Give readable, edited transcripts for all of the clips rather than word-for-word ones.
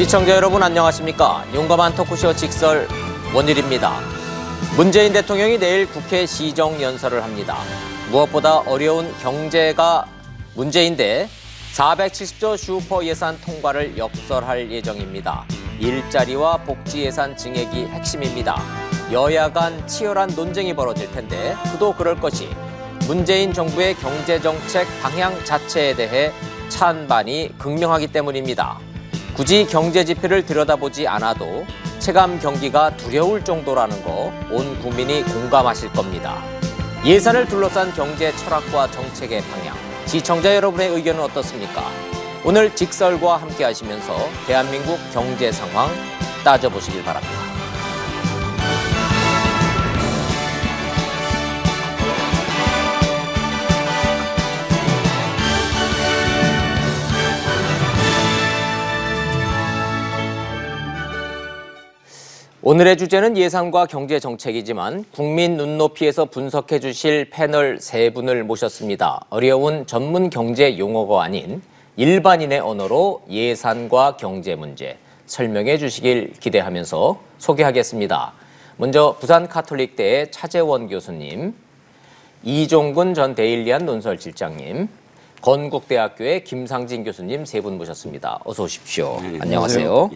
시청자 여러분 안녕하십니까? 용감한 토크쇼 직설 원일입니다. 문재인 대통령이 내일 국회 시정연설을 합니다. 무엇보다 어려운 경제가 문제인데 470조 슈퍼 예산 통과를 역설할 예정입니다. 일자리와 복지 예산 증액이 핵심입니다. 여야 간 치열한 논쟁이 벌어질 텐데 그도 그럴 것이 문재인 정부의 경제정책 방향 자체에 대해 찬반이 극명하기 때문입니다. 굳이 경제 지표를 들여다보지 않아도 체감 경기가 두려울 정도라는 거 온 국민이 공감하실 겁니다. 예산을 둘러싼 경제 철학과 정책의 방향, 시청자 여러분의 의견은 어떻습니까? 오늘 직설과 함께 하시면서 대한민국 경제 상황 따져보시길 바랍니다. 오늘의 주제는 예산과 경제 정책이지만 국민 눈높이에서 분석해 주실 패널 세 분을 모셨습니다. 어려운 전문 경제 용어가 아닌 일반인의 언어로 예산과 경제 문제 설명해 주시길 기대하면서 소개하겠습니다. 먼저 부산 카톨릭대의 차재원 교수님, 이종근 전 데일리안 논설실장님, 건국대학교의 김상진 교수님 세 분 모셨습니다. 어서 오십시오. 네, 안녕하세요.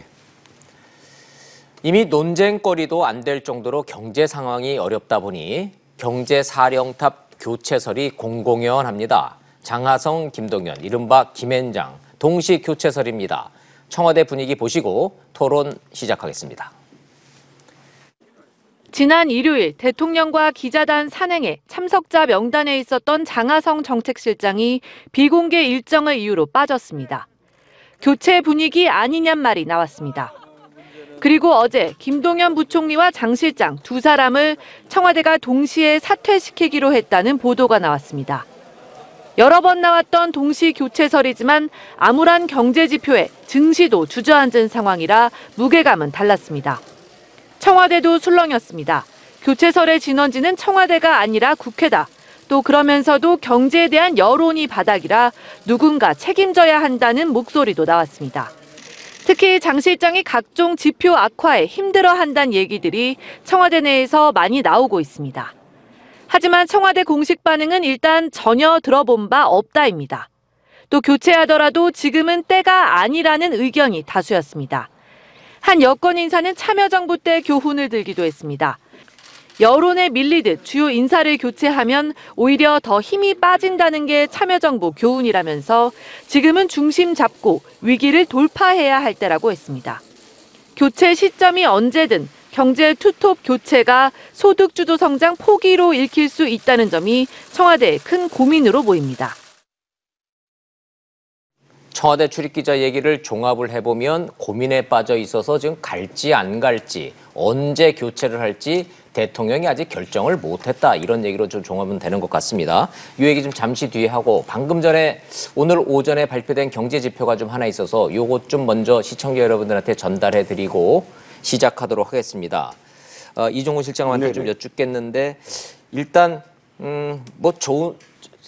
이미 논쟁거리도 안 될 정도로 경제 상황이 어렵다 보니 경제사령탑 교체설이 공공연합니다. 장하성, 김동연, 이른바 김앤장 동시 교체설입니다. 청와대 분위기 보시고 토론 시작하겠습니다. 지난 일요일 대통령과 기자단 산행에 참석자 명단에 있었던 장하성 정책실장이 비공개 일정을 이유로 빠졌습니다. 교체 분위기 아니냔 말이 나왔습니다. 그리고 어제 김동연 부총리와 장 실장 두 사람을 청와대가 동시에 사퇴시키기로 했다는 보도가 나왔습니다. 여러 번 나왔던 동시 교체설이지만 암울한 경제 지표에 증시도 주저앉은 상황이라 무게감은 달랐습니다. 청와대도 술렁였습니다. 교체설의 진원지는 청와대가 아니라 국회다. 또 그러면서도 경제에 대한 여론이 바닥이라 누군가 책임져야 한다는 목소리도 나왔습니다. 특히 장 실장이 각종 지표 악화에 힘들어한다는 얘기들이 청와대 내에서 많이 나오고 있습니다. 하지만 청와대 공식 반응은 일단 전혀 들어본 바 없다입니다. 또 교체하더라도 지금은 때가 아니라는 의견이 다수였습니다. 한 여권 인사는 참여정부 때 교훈을 들기도 했습니다. 여론에 밀리듯 주요 인사를 교체하면 오히려 더 힘이 빠진다는 게 참여정부 교훈이라면서 지금은 중심 잡고 위기를 돌파해야 할 때라고 했습니다. 교체 시점이 언제든 경제 투톱 교체가 소득주도 성장 포기로 읽힐 수 있다는 점이 청와대의 큰 고민으로 보입니다. 청와대 출입기자 얘기를 종합을 해보면 고민에 빠져 있어서 지금 갈지 안 갈지 언제 교체를 할지 대통령이 아직 결정을 못했다 이런 얘기로 좀 종합은 되는 것 같습니다. 이 얘기 좀 잠시 뒤에 하고 방금 전에 오늘 오전에 발표된 경제 지표가 좀 하나 있어서 요것 좀 먼저 시청자 여러분들한테 전달해드리고 시작하도록 하겠습니다. 이종근 실장한테 좀 여쭙겠는데 일단 뭐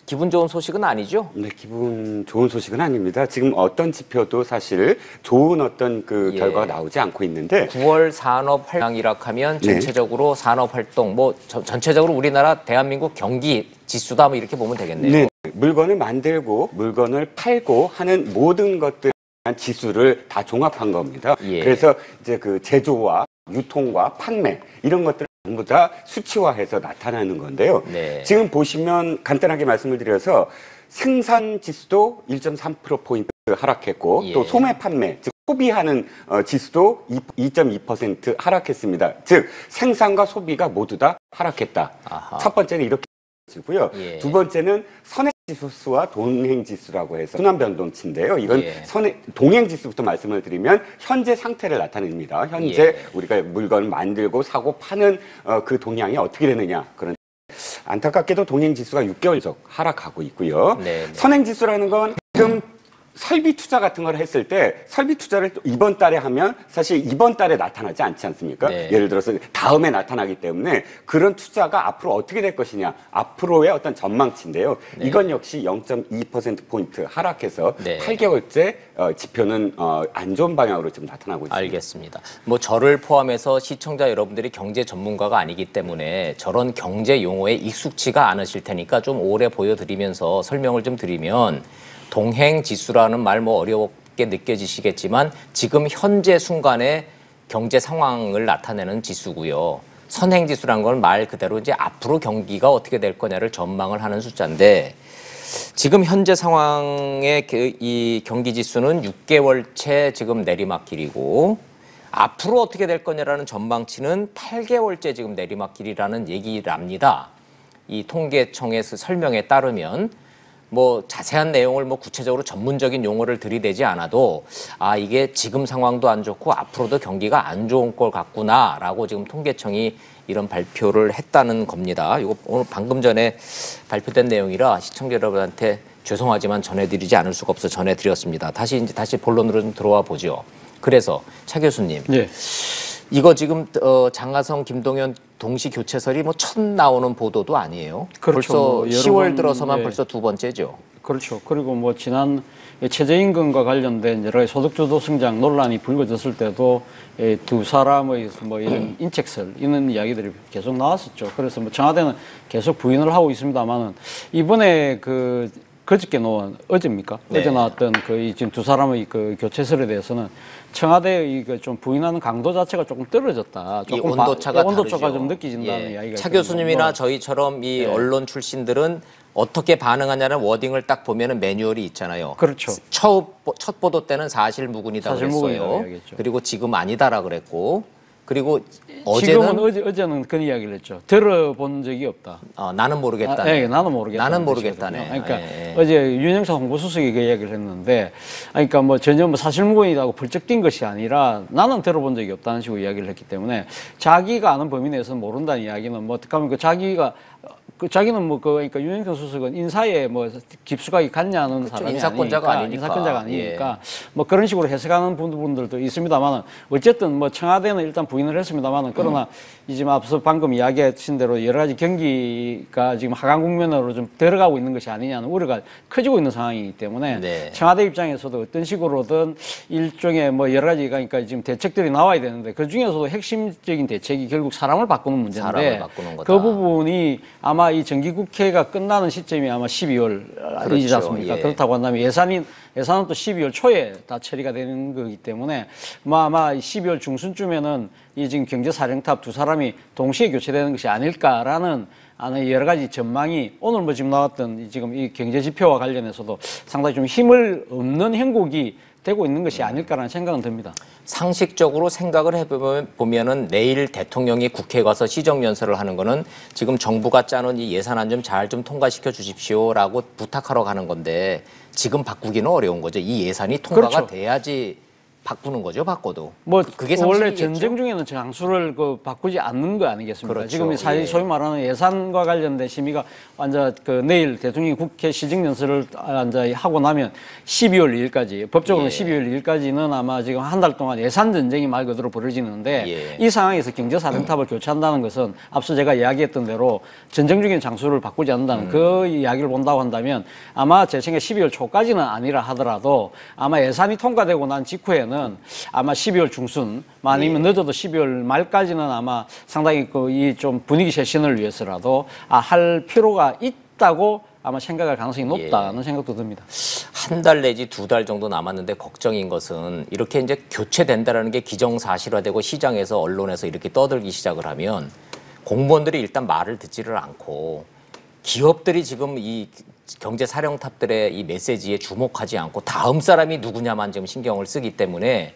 기분 좋은 소식은 아니죠? 네, 기분 좋은 소식은 아닙니다. 지금 어떤 지표도 사실 좋은 어떤 결과가 나오지 않고 있는데 9월 산업 활량이라 하면 전체적으로 산업 활동 전체적으로 우리나라 대한민국 경기 지수다 뭐 이렇게 보면 되겠네요. 네, 물건을 만들고 물건을 팔고 하는 모든 것들에 대한 지수를 다 종합한 겁니다. 그래서 이제 제조와 유통과 판매 이런 것들을 전부 다 수치화해서 나타나는 건데요. 지금 보시면 간단하게 말씀을 드려서 생산 지수도 1.3%포인트 하락했고 또 소매 판매, 즉 소비하는 지수도 2.2% 하락했습니다. 즉 생산과 소비가 모두 다 하락했다. 첫 번째는 이렇게 지고요. 두 번째는 선행지수와 동행지수라고 해서 순환변동치인데요. 이건 동행지수부터 말씀을 드리면 현재 상태를 나타냅니다. 현재 우리가 물건을 만들고 사고 파는 그 동향이 어떻게 되느냐. 그런 안타깝게도 동행지수가 6개월 적 하락하고 있고요. 선행지수라는 건 지금 설비 투자 같은 걸 했을 때 설비 투자를 또 이번 달에 하면 사실 이번 달에 나타나지 않지 않습니까? 네. 예를 들어서 다음에 나타나기 때문에 그런 투자가 앞으로 어떻게 될 것이냐 앞으로의 어떤 전망치인데요. 네. 이건 역시 0.2%포인트 하락해서 네. 8개월째 지표는 안 좋은 방향으로 지금 나타나고 있습니다. 알겠습니다. 뭐 저를 포함해서 시청자 여러분들이 경제 전문가가 아니기 때문에 저런 경제 용어에 익숙치가 않으실 테니까 좀 오래 보여드리면서 설명을 좀 드리면 동행 지수라는 말 뭐 어렵게 느껴지시겠지만 지금 현재 순간의 경제 상황을 나타내는 지수고요. 선행 지수라는 건 말 그대로 이제 앞으로 경기가 어떻게 될 거냐를 전망을 하는 숫자인데 지금 현재 상황의 이 경기 지수는 6개월째 지금 내리막길이고 앞으로 어떻게 될 거냐라는 전망치는 8개월째 지금 내리막길이라는 얘기를 합니다. 이 통계청의 설명에 따르면 뭐 자세한 내용을 뭐 구체적으로 전문적인 용어를 들이대지 않아도 아 이게 지금 상황도 안 좋고 앞으로도 경기가 안 좋은 걸 같구나라고 지금 통계청이 이런 발표를 했다는 겁니다. 이거 오늘 방금 전에 발표된 내용이라 시청자 여러분한테 죄송하지만 전해드리지 않을 수가 없어 전해드렸습니다. 다시 본론으로 좀 들어와 보죠. 그래서 차 교수님, 네. 이거 지금 장하성, 김동연 동시 교체설이 뭐 첫 나오는 보도도 아니에요. 그렇죠. 벌써 뭐 여러 10월 번, 들어서만 네. 벌써 두 번째죠. 그렇죠. 그리고 뭐 지난 최저임금과 관련된 여러 가지 소득주도 성장 논란이 불거졌을 때도 두 사람의 뭐 이런 인책설 이런 이야기들이 계속 나왔었죠. 그래서 뭐 청와대는 계속 부인을 하고 있습니다만은 이번에 그저께 놓은 어제입니까? 네. 어제 나왔던 지금 두 사람의 교체설에 대해서는 청와대의 좀 부인하는 강도 자체가 조금 떨어졌다. 이 조금 온도차가 온도차가 다르죠. 좀 느껴진다는 예. 이야기가 차 있거든요. 교수님이나 뭐, 저희처럼 이 네. 언론 출신들은 어떻게 반응하냐는 워딩을 딱 보면은 매뉴얼이 있잖아요. 그렇죠. 첫 보도 때는 사실무근이다 사실무근이라고 그랬어요. 이야기했죠. 그리고 지금 아니다라 그랬고 그리고 지금은 어제는 어제는 그런 이야기를 했죠. 들어본 적이 없다. 나는 모르겠다. 네, 나는 모르겠다. 나는 모르겠다네. 그러니까 예. 어제 윤영사 홍보수석이 그 이야기를 했는데, 그러니까 뭐 전혀 뭐 사실무근이라고 벌쩍 뛴 것이 아니라 나는 들어본 적이 없다는 식으로 이야기를 했기 때문에 자기가 아는 범위 내에서는 모른다는 이야기는 뭐 어떻게 하면 자기는 뭐 그러니까 윤영선 수석은 인사에 뭐 깊숙하게 갔냐는 그렇죠. 사람이 인사권자가 아니니까. 인사권자가 아니니까 뭐 그런 식으로 해석하는 분들도 있습니다만은 어쨌든 뭐 청와대는 일단 부인을 했습니다만은 그러나 이제 앞서 방금 이야기하신 대로 여러 가지 경기가 지금 하강 국면으로 좀 들어가고 있는 것이 아니냐는 우려가 커지고 있는 상황이기 때문에 네. 청와대 입장에서도 어떤 식으로든 일종의 뭐 여러 가지가 그러니까 지금 대책들이 나와야 되는데 그 중에서도 핵심적인 대책이 결국 사람을 바꾸는 문제인데 사람을 바꾸는 거다. 그 부분이 아마 이 정기국회가 끝나는 시점이 아마 12월 아니지 그렇죠. 않습니까? 예. 그렇다고 한다면 예산은 또 12월 초에 다 처리가 되는 거기 때문에 뭐 아마 12월 중순쯤에는 이 지금 경제사령탑 두 사람이 동시에 교체되는 것이 아닐까라는 여러 가지 전망이 오늘 뭐 지금 나왔던 지금 이 경제 지표와 관련해서도 상당히 좀 힘을 없는 형국이 되고 있는 것이 아닐까라는 생각은 듭니다. 상식적으로 생각을 해보면은 내일 대통령이 국회에 가서 시정연설을 하는 거는 지금 정부가 짜놓은 이 예산안 좀 잘 좀 통과시켜 주십시오라고 부탁하러 가는 건데 지금 바꾸기는 어려운 거죠. 이 예산이 통과가 그렇죠. 돼야지 바꾸는 거죠. 바꿔도. 뭐 그게 원래 상식이겠죠? 전쟁 중에는 장수를 바꾸지 않는 거 아니겠습니까? 그렇죠. 지금 사실 예. 소위 말하는 예산과 관련된 심의가 완전 내일 대통령이 국회 시정연설을 하고 나면 12월 2일까지 법적으로는 예. 12월 2일까지는 아마 지금 한 달 동안 예산 전쟁이 말 그대로 벌어지는데 예. 이 상황에서 경제사령탑을 교체한다는 것은 앞서 제가 이야기했던 대로 전쟁 중인 장수를 바꾸지 않는다는 그 이야기를 본다고 한다면 아마 제 생각에 12월 초까지는 아니라 하더라도 아마 예산이 통과되고 난 직후에는 아마 12월 중순 아니면 늦어도 12월 말까지는 아마 상당히 이 좀 분위기 쇄신을 위해서라도 할 필요가 있다고 아마 생각할 가능성이 높다는 생각도 듭니다. 한 달 내지 두 달 정도 남았는데 걱정인 것은 이렇게 이제 교체된다라는 게 기정사실화되고 시장에서 언론에서 이렇게 떠들기 시작을 하면 공무원들이 일단 말을 듣지를 않고 기업들이 지금 이 경제 사령탑들의 이 메시지에 주목하지 않고 다음 사람이 누구냐만 지금 신경을 쓰기 때문에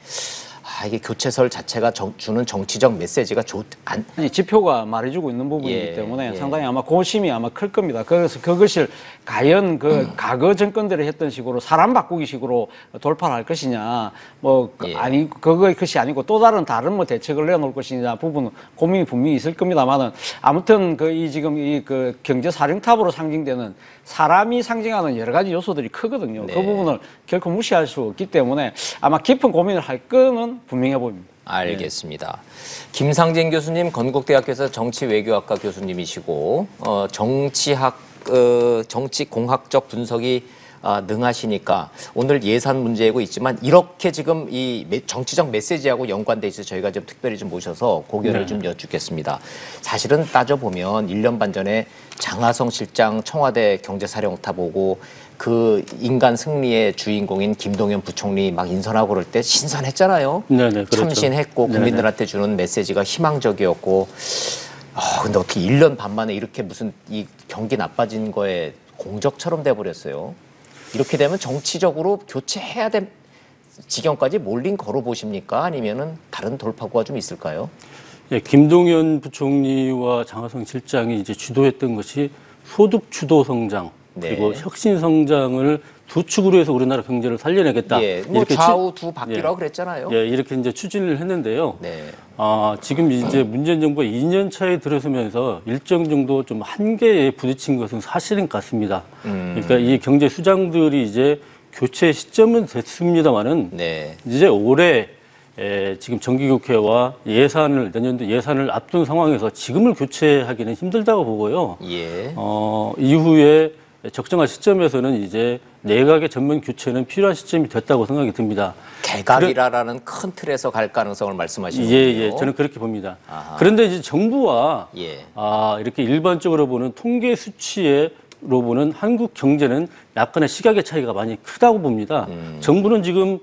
이게 교체설 자체가 주는 정치적 메시지가 아니, 지표가 말해주고 있는 부분이기 때문에 예. 상당히 아마 고심이 아마 클 겁니다. 그래서 그것을 과연 그 과거 정권들이 했던 식으로 사람 바꾸기 식으로 돌파를 할 것이냐, 뭐 예. 아니 그거의 것이 아니고 또 다른 뭐 대책을 내놓을 것이냐 부분은 고민이 분명히 있을 겁니다만은 아무튼 지금 그 경제 사령탑으로 상징되는 사람이 상징하는 여러 가지 요소들이 크거든요. 네. 그 부분을 결코 무시할 수 없기 때문에 아마 깊은 고민을 할 거는 분명해 보입니다. 알겠습니다. 김상진 교수님 건국대학교에서 정치외교학과 교수님이시고 정치공학적 분석이 능하시니까 오늘 예산 문제고 있지만 이렇게 지금 이 정치적 메시지하고 연관돼 있어서 저희가 좀 특별히 좀 모셔서 고견을 좀 여쭙겠습니다. 사실은 따져보면 1년 반 전에 장하성 실장 청와대 경제사령탑 오고 그 인간 승리의 주인공인 김동연 부총리 막 인선하고 그럴 때 신선했잖아요. 네네, 그렇죠. 참신했고 국민들한테 주는 메시지가 희망적이었고 근데 어떻게 1년 반 만에 이렇게 무슨 이 경기 나빠진 거에 공적처럼 돼버렸어요. 이렇게 되면 정치적으로 교체해야 될 지경까지 몰린 거로 보십니까? 아니면은 다른 돌파구가 좀 있을까요? 예, 김동연 부총리와 장하성 실장이 이제 주도했던 것이 소득 주도 성장 그리고 네. 혁신 성장을 두 축으로 해서 우리나라 경제를 살려내겠다. 예, 뭐 이렇게 좌우 두 바퀴라고 그랬잖아요. 예, 이렇게 이제 추진을 했는데요. 네. 지금 이제 문재인 정부가 2년 차에 들어서면서 일정 정도 좀 한계에 부딪힌 것은 사실인 것 같습니다. 그러니까 이 경제 수장들이 이제 교체 시점은 됐습니다만은 네. 이제 올해 지금 정기국회와 내년도 예산을 앞둔 상황에서 지금을 교체하기는 힘들다고 보고요. 예. 이후에 적정한 시점에서는 이제 내각의 전면 교체는 필요한 시점이 됐다고 생각이 듭니다. 개각이라는 큰 틀에서 갈 가능성을 말씀하시는군요. 예, 저는 그렇게 봅니다. 아하. 그런데 이제 정부와 예. 이렇게 일반적으로 보는 통계 수치로 보는 한국 경제는 약간의 시각의 차이가 많이 크다고 봅니다. 정부는 지금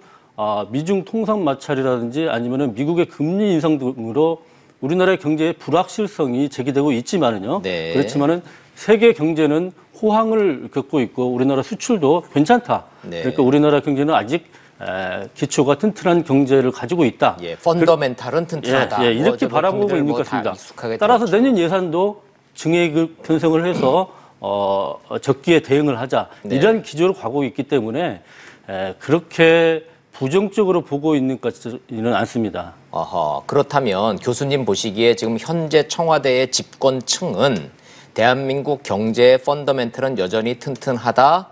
미중 통상 마찰이라든지 아니면은 미국의 금리 인상 등으로 우리나라의 경제의 불확실성이 제기되고 있지만은요. 네. 그렇지만은 세계 경제는 호황을 겪고 있고 우리나라 수출도 괜찮다. 네. 그러니까 우리나라 경제는 아직 기초가 튼튼한 경제를 가지고 있다. 예, 펀더멘탈은 튼튼하다. 예, 이렇게 뭐 바라보고 있는 것 같습니다. 따라서 내년 예산도 증액을 편성을 해서 적기에 대응을 하자. 네. 이런 기조로 가고 있기 때문에 그렇게 부정적으로 보고 있는 것 같지는 않습니다. 그렇다면 교수님 보시기에 지금 현재 청와대의 집권층은 대한민국 경제의 펀더멘털은 여전히 튼튼하다.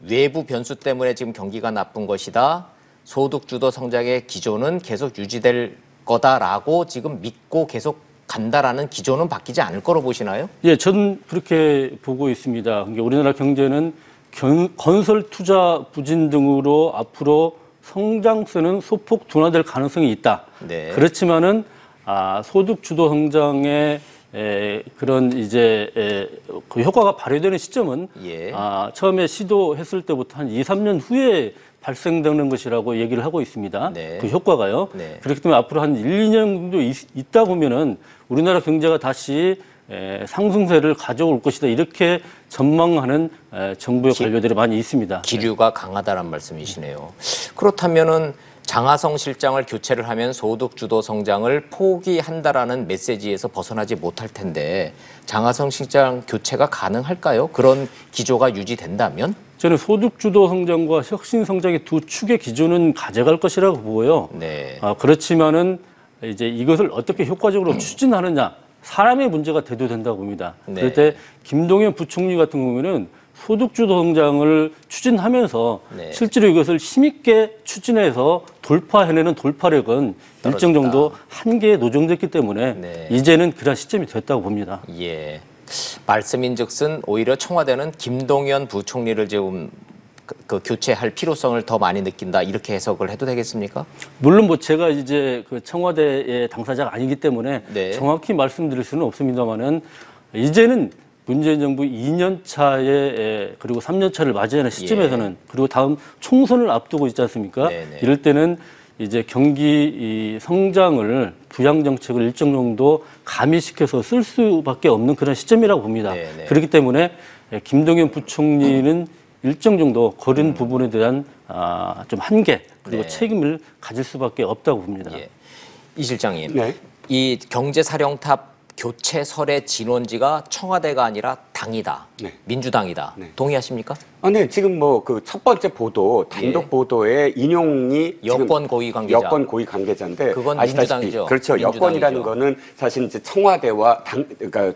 외부 변수 때문에 지금 경기가 나쁜 것이다. 소득주도 성장의 기조는 계속 유지될 거다라고 지금 믿고 계속 간다라는 기조는 바뀌지 않을 거로 보시나요? 예, 저는 그렇게 보고 있습니다. 그러니까 우리나라 경제는 건설 투자 부진 등으로 앞으로 성장세는 소폭 둔화될 가능성이 있다. 네. 그렇지만은 소득 주도 성장의 그런 이제 그 효과가 발휘되는 시점은 예. 처음에 시도했을 때부터 한 2, 3년 후에 발생되는 것이라고 얘기를 하고 있습니다. 네. 그 효과가요. 네. 그렇기 때문에 앞으로 한 1, 2년 정도 있다 보면은 우리나라 경제가 다시 상승세를 가져올 것이다. 이렇게 전망하는 정부의 관료들이 많이 있습니다. 기류가 강하다란 말씀이시네요. 그렇다면은 장하성 실장을 교체를 하면 소득 주도 성장을 포기한다라는 메시지에서 벗어나지 못할 텐데 장하성 실장 교체가 가능할까요? 그런 기조가 유지된다면? 저는 소득 주도 성장과 혁신 성장의 두 축의 기조는 가져갈 것이라고 보고요. 네. 그렇지만은 이제 이것을 어떻게 효과적으로 추진하느냐 사람의 문제가 대두된다고 봅니다. 네. 그럴 때 김동연 부총리 같은 경우에는 소득주도 성장을 추진하면서 네. 실제로 이것을 힘있게 추진해서 돌파해내는 돌파력은 일정 정도 한계에 노정됐기 때문에 네. 이제는 그런 시점이 됐다고 봅니다. 예. 말씀인즉슨 오히려 청와대는 김동연 부총리를 지금 그 교체할 필요성을 더 많이 느낀다 이렇게 해석을 해도 되겠습니까? 물론 뭐 제가 이제 그 청와대의 당사자가 아니기 때문에 네. 정확히 말씀드릴 수는 없습니다만은 이제는 문재인 정부 2년 차에 그리고 3년 차를 맞이하는 시점에서는 그리고 다음 총선을 앞두고 있지 않습니까? 네네. 이럴 때는 이제 경기 성장을 부양 정책을 일정 정도 가미시켜서 쓸 수밖에 없는 그런 시점이라고 봅니다. 네네. 그렇기 때문에 김동연 부총리는 일정 정도 그런 부분에 대한 좀 한계 그리고 네. 책임을 가질 수밖에 없다고 봅니다. 예. 이 실장님, 네. 이 경제사령탑 교체설의 진원지가 청와대가 아니라 당이다, 네. 민주당이다. 네. 동의하십니까? 네, 지금 뭐 그 첫 번째 보도, 단독 예. 보도의 인용이 지금 여권 고위 관계자. 여권 고위 관계자인데 그건 아시다시피 민주당이죠. 그렇죠. 민주당이죠. 여권이라는 거는 사실 이제 청와대와 당, 그러니까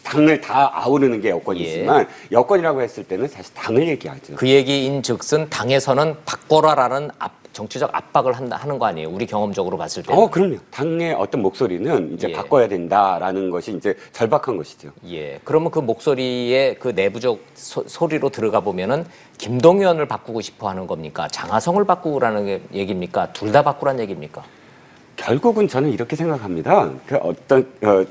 당을 다 아우르는 게 여권이지만 여권이라고 했을 때는 사실 당을 얘기하죠. 그 얘기인즉슨 당에서는 바꿔라라는 정치적 압박을 하는 거 아니에요? 우리 경험적으로 봤을 때. 그럼요. 당의 어떤 목소리는 이제 예. 바꿔야 된다라는 것이 이제 절박한 것이죠. 예. 그러면 그 목소리의 그 내부적 소리로 들어가 보면은 김동연을 바꾸고 싶어 하는 겁니까? 장하성을 바꾸라는 얘기입니까? 둘 다 바꾸라는 얘기입니까? 결국은 저는 이렇게 생각합니다. 그 어떤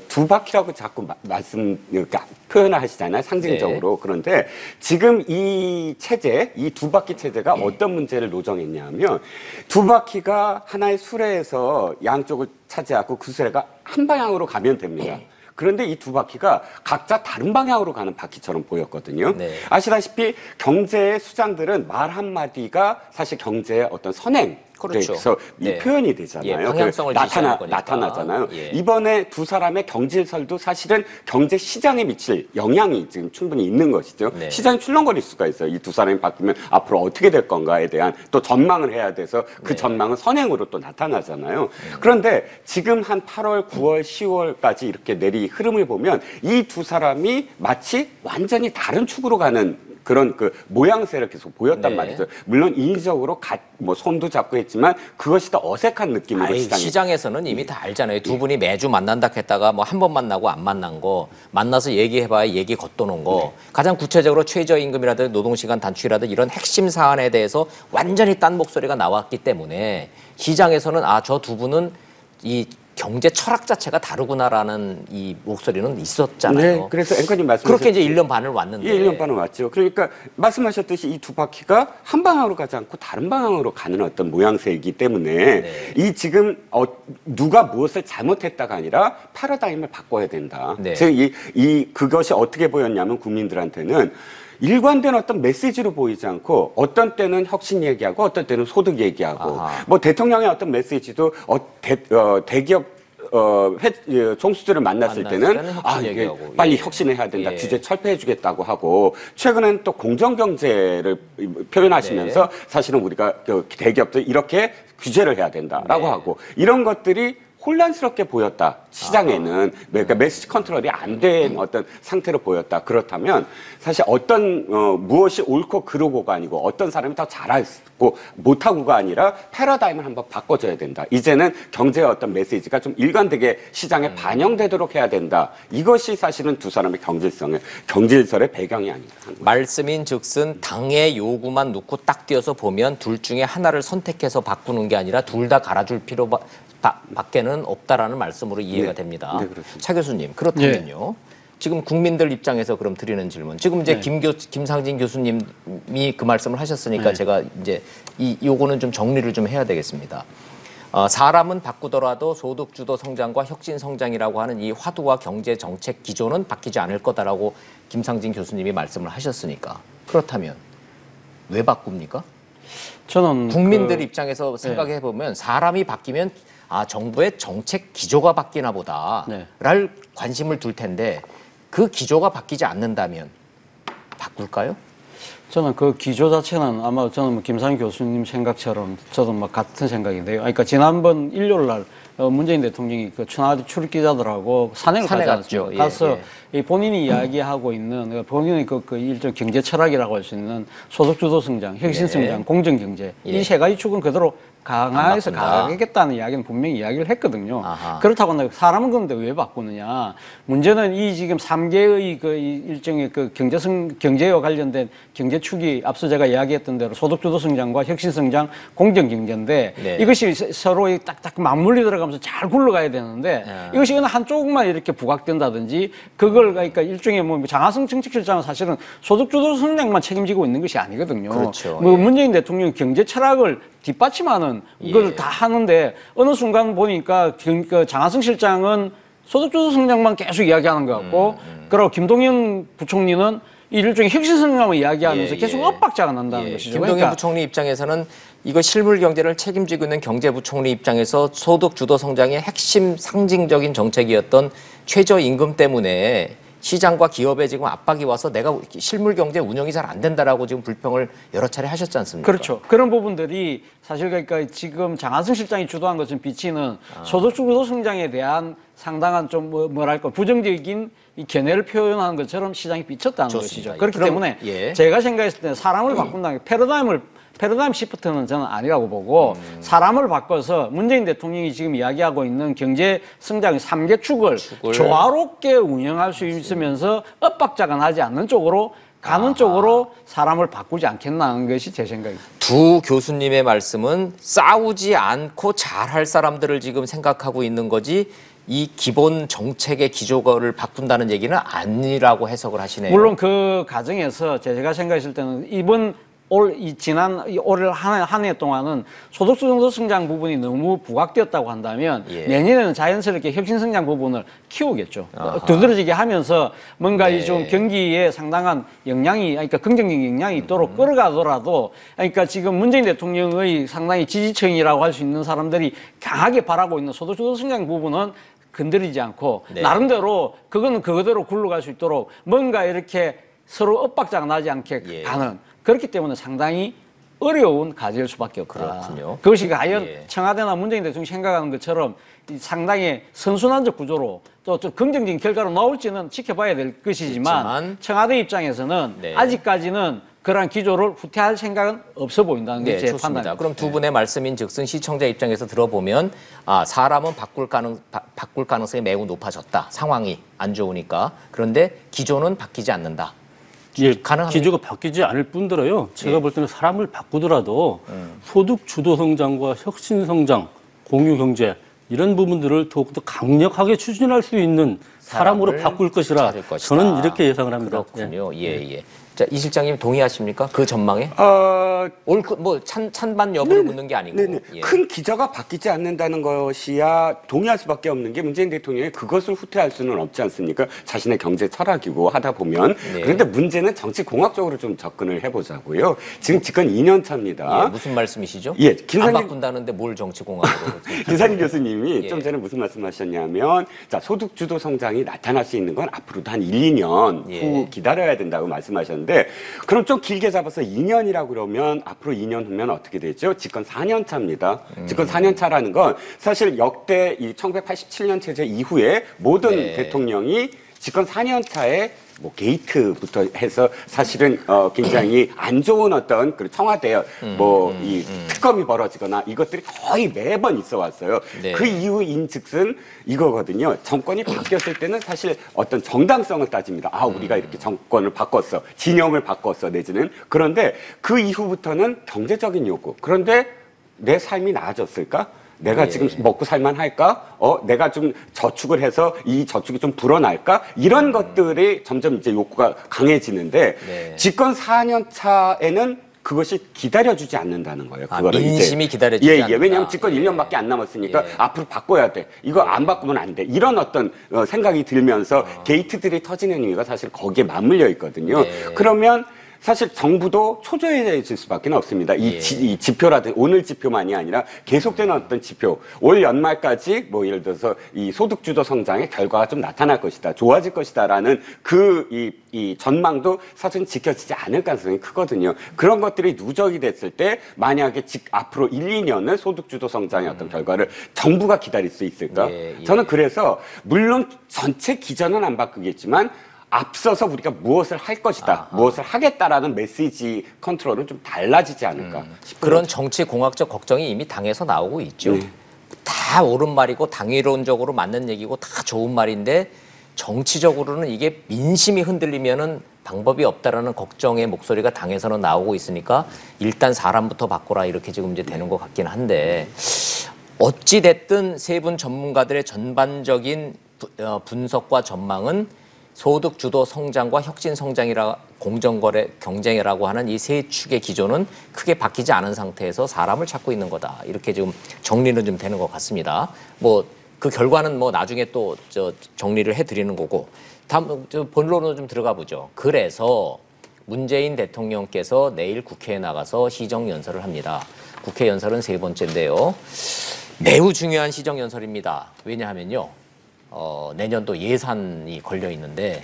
두 바퀴라고 자꾸 그러니까 표현을 하시잖아요. 상징적으로. 네. 그런데 지금 이 체제, 이 두 바퀴 체제가 어떤 문제를 노정했냐면 두 바퀴가 하나의 수레에서 양쪽을 차지하고 그 수레가 한 방향으로 가면 됩니다. 그런데 이 두 바퀴가 각자 다른 방향으로 가는 바퀴처럼 보였거든요. 네. 아시다시피 경제의 수장들은 말 한마디가 사실 경제의 어떤 선행, 그렇죠. 그래서 이 네. 표현이 되잖아요. 예, 방향성을 지시하는 거니까. 나타나잖아요. 예. 이번에 두 사람의 경질설도 사실은 경제 시장에 미칠 영향이 지금 충분히 있는 것이죠. 네. 시장이 출렁거릴 수가 있어요. 이 두 사람이 바뀌면 앞으로 어떻게 될 건가에 대한 또 전망을 해야 돼서 그 네. 전망은 선행으로 또 나타나잖아요. 그런데 지금 한 8월, 9월, 10월까지 이렇게 내리 흐름을 보면 이 두 사람이 마치 완전히 다른 축으로 가는 그런 그 모양새를 계속 보였단 네. 말이죠. 물론 인위적으로 뭐 손도 잡고 했지만 그것이 더 어색한 느낌으로 시장에서는 이미 다 알잖아요. 두 분이 매주 만난다 했다가 뭐 한 번 만나고 안 만난 거, 만나서 얘기해봐야 얘기 겉도는 거. 가장 구체적으로 최저임금이라든지 노동시간 단축이라든지 이런 핵심 사안에 대해서 완전히 딴 목소리가 나왔기 때문에 시장에서는 저 두 분은 이 경제 철학 자체가 다르구나라는 이 목소리는 있었잖아요. 네, 그래서 앵커님 말씀하셨듯이 그렇게 이제 1년 반을 왔는데. 1년 반을 왔죠. 그러니까 말씀하셨듯이 이 두 바퀴가 한 방향으로 가지 않고 다른 방향으로 가는 어떤 모양새이기 때문에 네. 이 지금 누가 무엇을 잘못했다가 아니라 패러다임을 바꿔야 된다. 네. 즉 그것이 어떻게 보였냐면 국민들한테는 일관된 어떤 메시지로 보이지 않고 어떤 때는 혁신 얘기하고 어떤 때는 소득 얘기하고 아하. 뭐 대통령의 어떤 메시지도 대기업 총수들을 만났을 때는 혁신 이게 얘기하고. 빨리 예. 혁신해야 된다. 예. 규제 철폐해주겠다고 하고 최근엔 또 공정경제를 표현하시면서 네. 사실은 우리가 대기업들 이렇게 규제를 해야 된다라고 네. 하고 이런 것들이 혼란스럽게 보였다. 시장에는 그러니까 메시지 컨트롤이 안 된 어떤 상태로 보였다. 그렇다면 사실 어떤 무엇이 옳고 그르고가 아니고 어떤 사람이 더 잘하고 못하고가 아니라 패러다임을 한번 바꿔줘야 된다. 이제는 경제의 어떤 메시지가 좀 일관되게 시장에 반영되도록 해야 된다. 이것이 사실은 두 사람의 경질설의 배경이 아닌가. 말씀인즉슨 당의 요구만 놓고 딱 띄어서 보면 둘 중에 하나를 선택해서 바꾸는 게 아니라 둘 다 갈아줄 필요 밖에는 없다라는 말씀으로 이해가 네. 됩니다. 네, 그렇습니다. 차 교수님, 그렇다면요. 지금 국민들 입장에서 그럼 드리는 질문. 지금 이제 김상진 교수님이 그 말씀을 하셨으니까 제가 이제 요거는 좀 정리를 좀 해야 되겠습니다. 사람은 바꾸더라도 소득주도 성장과 혁신 성장이라고 하는 이 화두와 경제 정책 기조는 바뀌지 않을 거다라고 김상진 교수님이 말씀을 하셨으니까 그렇다면 왜 바꿉니까? 저는 국민들 입장에서 생각해 보면 사람이 바뀌면 정부의 정책 기조가 바뀌나 보다를 관심을 둘 텐데 그 기조가 바뀌지 않는다면 바꿀까요? 저는 그 기조 자체는 아마 저는 뭐 김상희 교수님 생각처럼 저도 막 같은 생각인데요. 그러니까 지난번 일요일 날 문재인 대통령이 그 청와대 출입 기자들하고 산행을 가지 않았죠. 예, 가서 예. 이 본인이 이야기하고 있는 본인의 그 일종 경제 철학이라고 할 수 있는 소득주도 성장, 혁신 성장, 공정 경제 이 세 가지 축은 그대로 강화해서 가겠다는 이야기는 분명히 이야기를 했거든요. 아하. 그렇다고 한다면 사람은 그런데 왜 바꾸느냐? 문제는 이 지금 3개의 그 일종의 그 경제와 관련된 경제축이 앞서 제가 이야기했던 대로 소득주도 성장과 혁신 성장, 공정 경제인데 네. 이것이 서로 딱딱 맞물리 들어가면서 잘 굴러가야 되는데 이것이 어느 한쪽만 이렇게 부각된다든지 그걸 그러니까 일종의 뭐 장하성 정책실장은 사실은 소득주도 성장만 책임지고 있는 것이 아니거든요. 그렇죠. 뭐 예. 문재인 대통령이 경제 철학을 뒷받침하는 걸 다 하는데 어느 순간 보니까 그 장하성 실장은 소득주도 성장만 계속 이야기하는 것 같고 그리고 김동연 부총리는 일종의 혁신성장을 이야기하면서 예, 계속 예. 엇박자가 난다는 예, 것이죠. 김동연 부총리 입장에서는 이거 실물 경제를 책임지고 있는 경제부총리 입장에서 소득 주도 성장의 핵심 상징적인 정책이었던 최저임금 때문에 시장과 기업에 지금 압박이 와서 내가 실물 경제 운영이 잘 안 된다라고 지금 불평을 여러 차례 하셨지 않습니까? 그렇죠. 그런 부분들이 사실 그러니까 지금 장하승 실장이 주도한 것은 비치는 소득주도 성장에 대한 상당한 좀 뭐랄까 부정적인 이 견해를 표현하는 것처럼 시장이 비쳤다는 좋습니다. 것이죠. 그렇기 그럼, 때문에 예. 제가 생각했을 때는 사람을 바꾼다는 게 패러다임 시프트는 저는 아니라고 보고 사람을 바꿔서 문재인 대통령이 지금 이야기하고 있는 경제 성장의 3개축을 조화롭게 운영할 수 있으면서 엇박자가 나지 않는 쪽으로 가는 쪽으로 사람을 바꾸지 않겠나는 것이 제 생각입니다. 두 교수님의 말씀은 싸우지 않고 잘할 사람들을 지금 생각하고 있는 거지 이 기본 정책의 기조를 바꾼다는 얘기는 아니라고 해석을 하시네요. 물론 그 과정에서 제가 생각했을 때는 이번 지난 올 한 해 동안은 소득주도 성장 부분이 너무 부각되었다고 한다면 예. 내년에는 자연스럽게 혁신 성장 부분을 키우겠죠. 두드러지게 하면서 뭔가 네. 이 좀 경기에 상당한 영향이, 그러니까 긍정적인 영향이 있도록 끌어가더라도, 그러니까 지금 문재인 대통령의 상당히 지지층이라고 할 수 있는 사람들이 강하게 바라고 있는 소득주도 성장 부분은 건드리지 않고 네. 나름대로 그거는 그거대로 굴러갈 수 있도록 뭔가 이렇게 서로 엇박자가 나지 않게 예. 가는. 그렇기 때문에 상당히 어려운 과제일 수밖에 없다. 그렇군요. 그것이 과연 예. 청와대나 문재인 대통령이 생각하는 것처럼 이 상당히 선순환적 구조로 또 좀 긍정적인 결과로 나올지는 지켜봐야 될 것이지만 그렇지만, 청와대 입장에서는 네. 아직까지는 그러한 기조를 후퇴할 생각은 없어 보인다는 게 네, 제 좋습니다. 판단입니다. 그럼 두 분의 말씀인즉슨 시청자 입장에서 들어보면 사람은 바꿀 가능성이 매우 높아졌다. 상황이 안 좋으니까. 그런데 기조는 바뀌지 않는다. 예, 가능합니까? 기조가 바뀌지 않을 뿐더러요. 제가 볼 때는 사람을 바꾸더라도 소득 주도 성장과 혁신 성장, 공유 경제 이런 부분들을 더욱더 강력하게 추진할 수 있는 사람으로 사람을 바꿀 것이라 찾을 것이다. 저는 이렇게 예상을 합니다. 그렇군요. 예. 자, 이 실장님 동의하십니까? 그 전망에? 찬반 여부를 묻는 게 아니고. 네네. 예. 큰 기저가 바뀌지 않는다는 것이야 동의할 수밖에 없는 게 문재인 대통령이 그것을 후퇴할 수는 없지 않습니까? 자신의 경제 철학이고 하다 보면. 네. 그런데 문제는 정치 공학적으로 좀 접근을 해보자고요. 지금 집권 2년 차입니다. 예, 무슨 말씀이시죠? 예, 안 김상진 바꾼다는데 뭘 정치공학으로. 김상진 교수님이 예. 좀 전에 무슨 말씀하셨냐면 자 소득주도 성장이 나타날 수 있는 건 앞으로도 한 1, 2년 후 예. 기다려야 된다고 말씀하셨는데 그럼 좀 길게 잡아서 2년이라고 그러면 앞으로 2년 후면 어떻게 되죠? 집권 4년 차입니다. 집권 4년 차라는 건 사실 역대 이 1987년 체제 이후에 모든 네. 대통령이 집권 4년 차에 뭐 게이트부터 해서 사실은 굉장히 안 좋은 어떤 그 청와대 이 특검이 벌어지거나 이것들이 거의 매번 있어 왔어요. 네. 그 이유인즉슨 이거거든요. 정권이 바뀌었을 때는 사실 어떤 정당성을 따집니다. 우리가 이렇게 정권을 바꿨어, 진영을 바꿨어 내지는 그런데 그 이후부터는 경제적인 요구. 그런데 내 삶이 나아졌을까? 내가 지금 먹고 살만 할까? 내가 좀 저축을 해서 이 저축이 좀 불어날까? 이런 것들이 점점 이제 욕구가 강해지는데 네. 집권 4년 차에는 그것이 기다려주지 않는다는 거예요. 그거를 민심이 이제. 기다려주지 않는다. 왜냐하면 집권 1년밖에 안 남았으니까 예. 앞으로 바꿔야 돼. 이거 안 바꾸면 안 돼. 이런 어떤 생각이 들면서 게이트들이 터지는 이유가 사실 거기에 맞물려 있거든요. 네. 그러면 사실 정부도 초조해질 수밖에 없습니다. 이 지표라든지 오늘 지표만이 아니라 계속되는 어떤 지표, 올 연말까지 뭐 예를 들어서 이 소득주도 성장의 결과가 좀 나타날 것이다, 좋아질 것이다라는 이 전망도 사실 지켜지지 않을 가능성이 크거든요. 그런 것들이 누적이 됐을 때 만약에 앞으로 1, 2년을 소득주도 성장의 어떤 결과를 정부가 기다릴 수 있을까? 예. 저는 그래서 물론 전체 기전은 안 바꾸겠지만 앞서서 우리가 무엇을 할 것이다, 무엇을 하겠다라는 메시지 컨트롤은 좀 달라지지 않을까 싶어요. 그런 정치 공학적 걱정이 이미 당에서 나오고 있죠. 다 옳은 말이고 당위론적으로 맞는 얘기고 다 좋은 말인데 정치적으로는 이게 민심이 흔들리면은 방법이 없다라는 걱정의 목소리가 당에서는 나오고 있으니까 일단 사람부터 바꿔라 이렇게 지금 이제 되는 것 같긴 한데 어찌 됐든 세 분 전문가들의 전반적인 분석과 전망은 소득 주도 성장과 혁신 성장이라 공정거래 경쟁이라고 하는 이 세 축의 기조는 크게 바뀌지 않은 상태에서 사람을 찾고 있는 거다. 이렇게 지금 정리는 좀 되는 것 같습니다. 뭐 그 결과는 뭐 나중에 또 정리를 해드리는 거고 다음 본론으로 좀 들어가 보죠. 그래서 문재인 대통령께서 내일 국회에 나가서 시정연설을 합니다. 국회 연설은 3번째인데요. 매우 중요한 시정연설입니다. 왜냐하면요. 내년도 예산이 걸려 있는데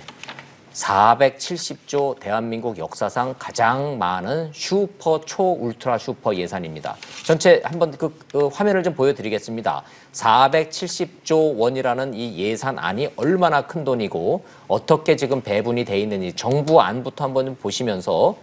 470조 대한민국 역사상 가장 많은 슈퍼 초울트라 슈퍼 예산입니다. 전체 한번 그 화면을 좀 보여드리겠습니다. 470조 원이라는 이 예산안이 얼마나 큰 돈이고 어떻게 지금 배분이 돼 있는지 정부 안부터 한번 좀 보시면서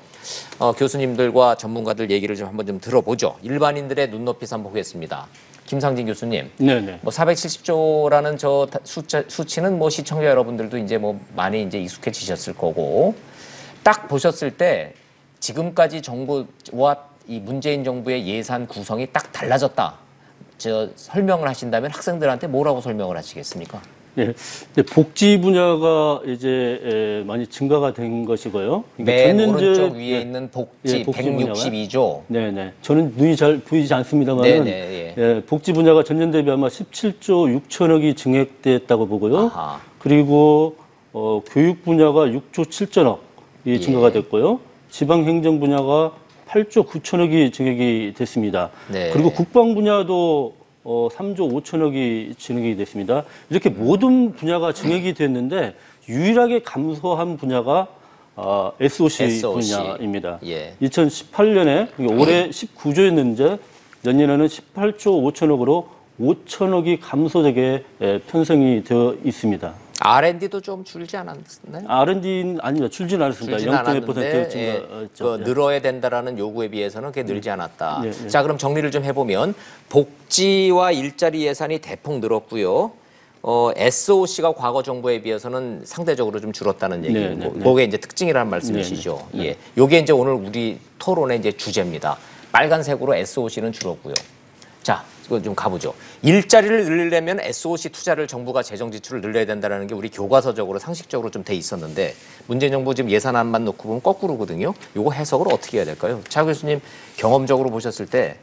교수님들과 전문가들 얘기를 좀 한번 좀 들어보죠. 일반인들의 눈높이에서 한번 보겠습니다. 김상진 교수님, 네네. 뭐 470조라는 저 수치는 뭐 시청자 여러분들도 이제 뭐 많이 이제 익숙해지셨을 거고, 딱 보셨을 때 지금까지 정부와 이 문재인 정부의 예산 구성이 딱 달라졌다. 설명을 하신다면 학생들한테 뭐라고 설명을 하시겠습니까? 네, 복지 분야가 이제 많이 증가가 된 것이고요. 맨 오른쪽 위에 있는 복지 162조. 네네. 저는 눈이 잘 보이지 않습니다만, 복지 분야가 전년 대비 아마 17조 6천억이 증액됐다고 보고요. 아하. 그리고 교육 분야가 6조 7천억이 증가가 됐고요. 지방행정 분야가 8조 9천억이 증액이 됐습니다. 네. 그리고 국방 분야도 3조 5천억이 증액이 됐습니다. 이렇게 모든 분야가 증액이 됐는데 유일하게 감소한 분야가 SOC 분야입니다. 예. 2018년에 올해 19조였는데 내년에는 18조 5천억으로 5천억이 감소되게 편성이 되어 있습니다. R&D도 좀 줄지 않았나요? R&D는 아닙니다. 줄지는 않았습니다. 0.1% 증가했죠. 늘어야 된다라는 요구에 비해서는 그게 늘지 않았다. 예. 자, 그럼 정리를 좀 해보면 복지와 일자리 예산이 대폭 늘었고요. SOC가 과거 정부에 비해서는 상대적으로 좀 줄었다는 얘기고, 그게 이제 특징이라는 말씀이시죠. 예, 요게 이제 오늘 우리 토론의 이제 주제입니다. 빨간색으로 SOC는 줄었고요. 자, 이거 좀 가보죠. 일자리를 늘리려면 SOC 투자를 정부가 재정 지출을 늘려야 된다는 게 우리 교과서적으로 상식적으로 좀 돼 있었는데 문재인 정부 지금 예산안만 놓고 보면 거꾸로거든요. 요거 해석을 어떻게 해야 될까요? 차 교수님 경험적으로 보셨을 때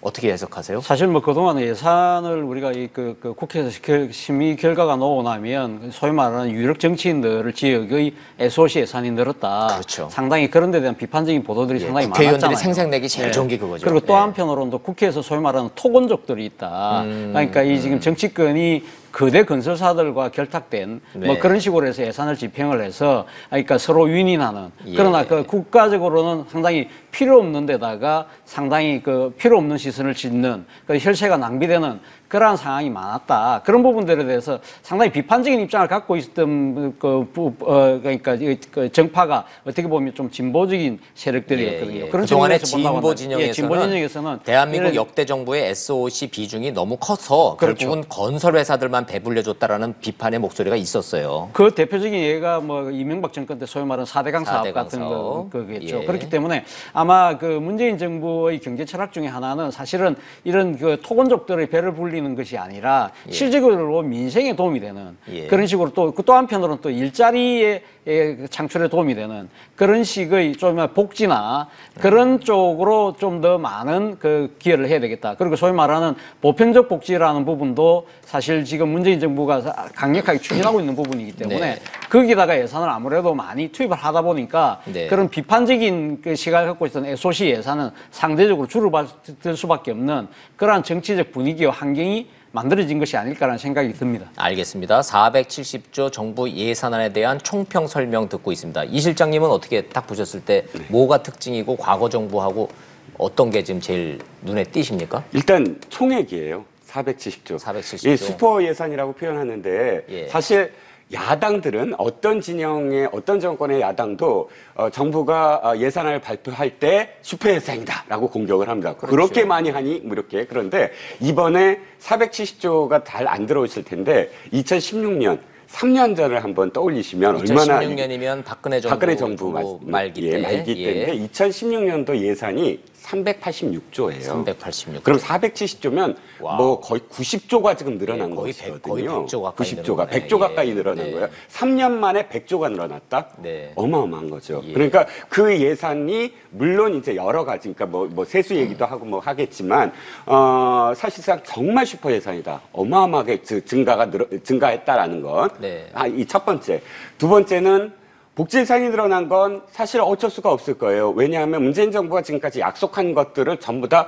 어떻게 해석하세요? 사실 뭐 그동안 예산을 우리가 그 국회에서 심의 결과가 나오고 나면 소위 말하는 유력 정치인들 지역의 SOC 예산이 늘었다. 그렇죠. 상당히 그런 데 대한 비판적인 보도들이 상당히 많았잖아요. 국회의원들이 생색내기 제일 좋은 게 그거죠. 그리고 또 한편으로는 또 국회에서 소위 말하는 토건족들이 있다. 그러니까 이 지금 정치권이 거대 건설사들과 결탁된 뭐 그런 식으로 해서 예산을 집행을 해서 그러니까 서로 윈윈하는 그러나 그 국가적으로는 상당히 필요 없는 데다가 상당히 그 필요 없는 시선을 짓는 그 혈세가 낭비되는 그러한 상황이 많았다. 그런 부분들에 대해서 상당히 비판적인 입장을 갖고 있었던 그러니까 그 정파가 어떻게 보면 좀 진보적인 세력들이었거든요. 그런 그동안의 진보 진영에서는 대한민국 역대 정부의 SOC 비중이 너무 커서 결국은 건설 회사들만 배불려줬다라는 비판의 목소리가 있었어요. 그 대표적인 예가 뭐 이명박 정권 때 소위 말하는 4대강 사업 같은 거겠죠. 그렇기 때문에 아마 그 문재인 정부의 경제 철학 중에 하나는 사실은 이런 그 토건족들의 배를 불리는 것이 아니라 실질적으로 민생에 도움이 되는 그런 식으로 또 한편으로는 또 일자리의 창출에 도움이 되는 그런 식의 좀 복지나 그런 쪽으로 좀 더 많은 그 기여를 해야 되겠다. 그리고 소위 말하는 보편적 복지라는 부분도 사실 지금 문재인 정부가 강력하게 추진하고 있는 부분이기 때문에 거기다가 예산을 아무래도 많이 투입을 하다 보니까 그런 비판적인 그 시각을 갖고 있던 SOC 예산은 상대적으로 줄어들 수밖에 없는 그러한 정치적 분위기와 환경이 만들어진 것이 아닐까라는 생각이 듭니다. 알겠습니다. 470조 정부 예산안에 대한 총평 설명 듣고 있습니다. 이 실장님은 어떻게 딱 보셨을 때 뭐가 특징이고 과거 정부하고 어떤 게 지금 제일 눈에 띄십니까? 일단 총액이에요. 470조. 470조. 이 슈퍼 예산이라고 표현하는데 사실 야당들은 어떤 진영의 어떤 정권의 야당도 정부가 예산을 발표할 때 슈퍼 예산이다라고 공격을 합니다. 그렇죠. 그렇게 많이 하니 뭐 이렇게. 그런데 이번에 470조가 잘 안 들어오실 텐데 2016년 3년 전을 한번 떠올리시면 2016년이면 얼마나 2016년이면 박근혜 정부 말기 때. 말기 때인데 2016년도 예산이 386조예요. 386조. 그럼 470조면 뭐 거의 90조가 지금 늘어난 거의 것이거든요. 거의 100조 가까이 90조가 100조 가까이 늘어난 거예요. 3년 만에 100조가 늘어났다? 어마어마한 거죠. 그러니까 그 예산이 물론 이제 여러 가지, 그러니까 뭐 세수 얘기도 하고 뭐 하겠지만 사실상 정말 슈퍼 예산이다. 어마어마하게 증가했다라는 건 네. 이 첫 번째. 두 번째는 복지 예산이 늘어난 건 사실 어쩔 수가 없을 거예요. 왜냐하면 문재인 정부가 지금까지 약속한 것들을 전부 다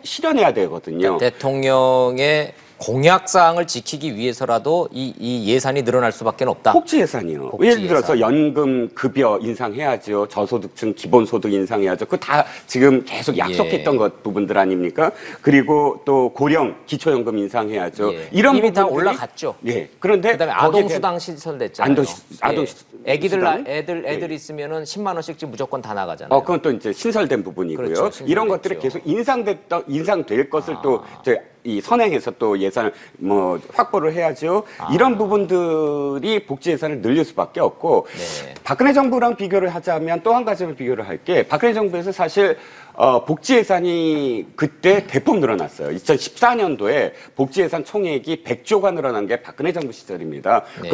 실현해야 되거든요. 그러니까 대통령의 공약사항을 지키기 위해서라도 이 예산이 늘어날 수밖에 없다. 복지 예산이요. 복지 예를 들어서 예산. 연금, 급여 인상해야죠. 저소득층 기본소득 인상해야죠. 그거 다 지금 계속 약속했던 것 부분들 아닙니까? 그리고 또 고령 기초연금 인상해야죠. 예. 이런 이미 다 부분들이- 올라갔죠. 예. 그런데 그다음에 거기에 대한- 아동수당 시설됐잖아요. 아동 애들 있으면은 10만 원씩 지금 무조건 다 나가잖아요. 그건 또 이제 신설된 부분이고요. 그렇죠, 신설됐죠. 이런 것들이 계속 인상될 것을 또 이 선행해서 또 예산을 확보를 해야죠. 이런 부분들이 복지 예산을 늘릴 수밖에 없고 네. 박근혜 정부랑 비교를 하자면 또 한 가지를 비교를 할 게 박근혜 정부에서 사실 복지 예산이 그때 대폭 늘어났어요. 2014년도에 복지 예산 총액이 100조가 늘어난 게 박근혜 정부 시절입니다. 네.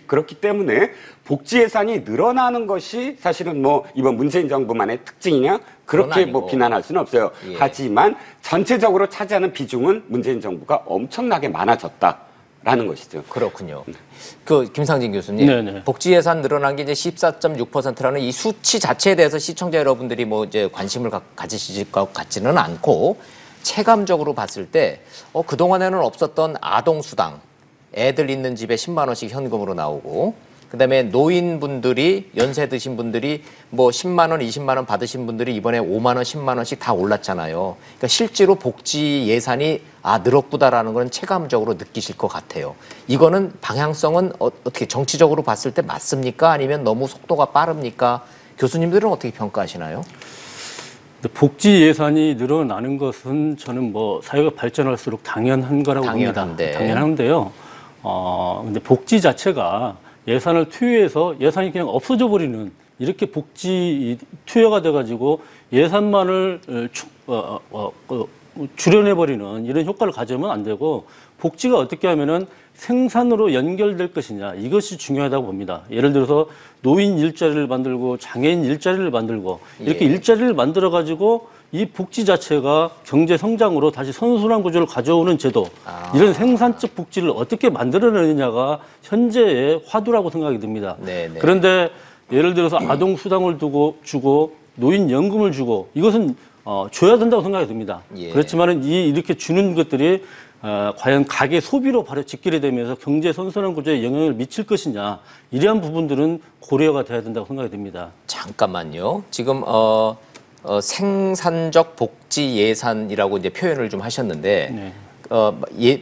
그렇기 때문에 복지 예산이 늘어나는 것이 사실은 이번 문재인 정부만의 특징이냐? 그렇게 아니고. 비난할 수는 없어요. 예. 하지만 전체적으로 차지하는 비중은 문재인 정부가 엄청나게 많아졌다라는 것이죠. 그렇군요. 김상진 교수님, 네네. 복지 예산 늘어난 게 이제 14.6%라는 이 수치 자체에 대해서 시청자 여러분들이 이제 관심을 가지실 것 같지는 않고 체감적으로 봤을 때 그동안에는 없었던 아동수당, 애들 있는 집에 10만 원씩 현금으로 나오고 그다음에 노인분들이 연세 드신 분들이 10만 원, 20만 원 받으신 분들이 이번에 5만 원, 10만 원씩 다 올랐잖아요. 그러니까 실제로 복지 예산이 늘었구다라는 건 체감적으로 느끼실 것 같아요. 이거는 방향성은 어떻게 정치적으로 봤을 때 맞습니까? 아니면 너무 속도가 빠릅니까? 교수님들은 어떻게 평가하시나요? 복지 예산이 늘어나는 것은 저는 사회가 발전할수록 당연한 거라고 봅니다. 당연한데요. 근데 복지 자체가 예산을 투여해서 예산이 그냥 없어져 버리는 이렇게 복지 투여가 돼가지고 예산만을 줄여내 버리는 이런 효과를 가져오면 안 되고 복지가 어떻게 하면은 생산으로 연결될 것이냐 이것이 중요하다고 봅니다. 예를 들어서 노인 일자리를 만들고 장애인 일자리를 만들고 이렇게 일자리를 만들어 가지고 이 복지 자체가 경제 성장으로 다시 선순환 구조를 가져오는 제도 이런 생산적 복지를 어떻게 만들어내느냐가 현재의 화두라고 생각이 듭니다. 네네. 그런데 예를 들어서 아동 수당을 주고 노인 연금을 주고 이것은 줘야 된다고 생각이 듭니다. 예. 그렇지만은 이렇게 주는 것들이 과연 가계 소비로 바로 직결이 되면서 경제 선순환 구조에 영향을 미칠 것이냐 이러한 부분들은 고려가 돼야 된다고 생각이 듭니다. 잠깐만요. 지금 생산적 복지 예산이라고 이제 표현을 좀 하셨는데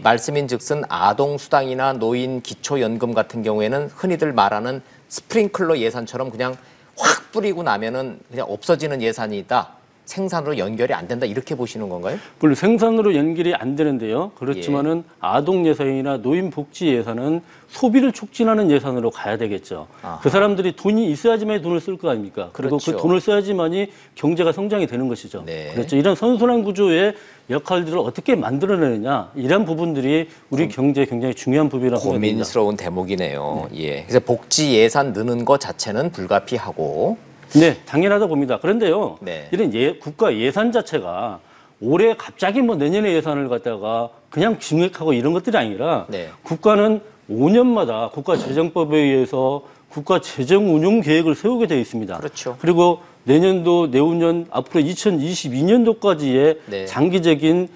말씀인즉슨 아동 수당이나 노인 기초연금 같은 경우에는 흔히들 말하는 스프링클러 예산처럼 그냥 확 뿌리고 나면은 그냥 없어지는 예산이다. 생산으로 연결이 안 된다 이렇게 보시는 건가요? 물론 생산으로 연결이 안 되는데요. 그렇지만은 아동 예산이나 노인 복지 예산은 소비를 촉진하는 예산으로 가야 되겠죠. 그 사람들이 돈이 있어야지만 돈을 쓸 거 아닙니까? 그리고 그렇죠. 그 돈을 써야지만이 경제가 성장이 되는 것이죠. 네. 그렇죠. 이런 선순환 구조의 역할들을 어떻게 만들어내느냐 이런 부분들이 우리 경제에 굉장히 중요한 부분이라고 생각합니다. 고민스러운 대목이네요. 예. 그래서 복지 예산 느는 것 자체는 불가피하고. 네, 당연하다 봅니다. 그런데요, 네. 이런 국가 예산 자체가 올해 갑자기 내년에 예산을 갖다가 그냥 증액하고 이런 것들이 아니라 네. 국가는 5년마다 국가재정법에 의해서 국가 재정 운용 계획을 세우게 되어 있습니다. 그렇죠. 그리고 내년도, 내후년, 앞으로 2022년도까지의 네. 장기적인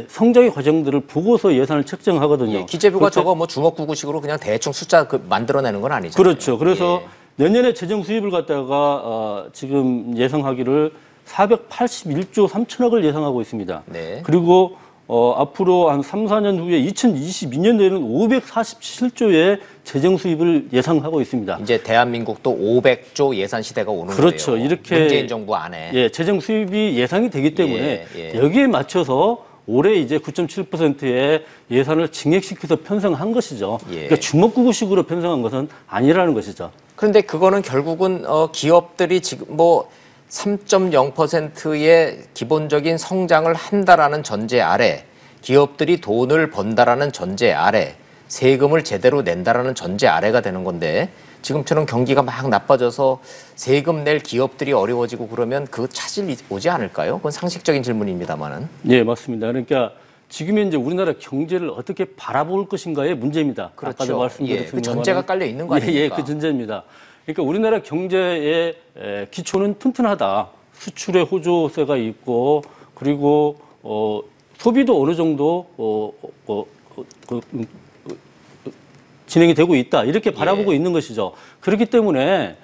성장의 과정들을 보고서 예산을 책정하거든요. 예, 기재부가 저거 주먹구구식으로 그냥 대충 숫자 만들어내는 건 아니잖아요. 그렇죠. 그래서 예. 내년에 재정 수입을 갖다가 지금 예상하기를 481조 3천억을 예상하고 있습니다. 네. 그리고 앞으로 한 3, 4년 후에 2022년도에는 547조의 재정 수입을 예상하고 있습니다. 이제 대한민국도 500조 예산 시대가 오는 그렇죠. 거예요. 이렇게 문재인 정부 안에. 예, 재정 수입이 예상이 되기 때문에 예. 여기에 맞춰서 올해 이제 9.7%의 예산을 증액시켜서 편성한 것이죠. 예. 그러니까 주먹구구식으로 편성한 것은 아니라는 것이죠. 그런데 그거는 결국은 기업들이 지금 3.0%의 기본적인 성장을 한다라는 전제 아래, 기업들이 돈을 번다라는 전제 아래, 세금을 제대로 낸다라는 전제 아래가 되는 건데 지금처럼 경기가 막 나빠져서 세금 낼 기업들이 어려워지고 그러면 그 차질 오지 않을까요? 그건 상식적인 질문입니다만은. 예, 맞습니다. 그러니까 지금 현재 우리나라 경제를 어떻게 바라볼 것인가의 문제입니다. 그렇죠. 아까도 말씀드렸습니다. 그 전제가 깔려 있는 거 아닙니까? 예, 그 전제입니다. 그러니까 우리나라 경제의 기초는 튼튼하다. 수출에 호조세가 있고 그리고 소비도 어느 정도 진행이 되고 있다. 이렇게 바라보고 있는 것이죠. 그렇기 때문에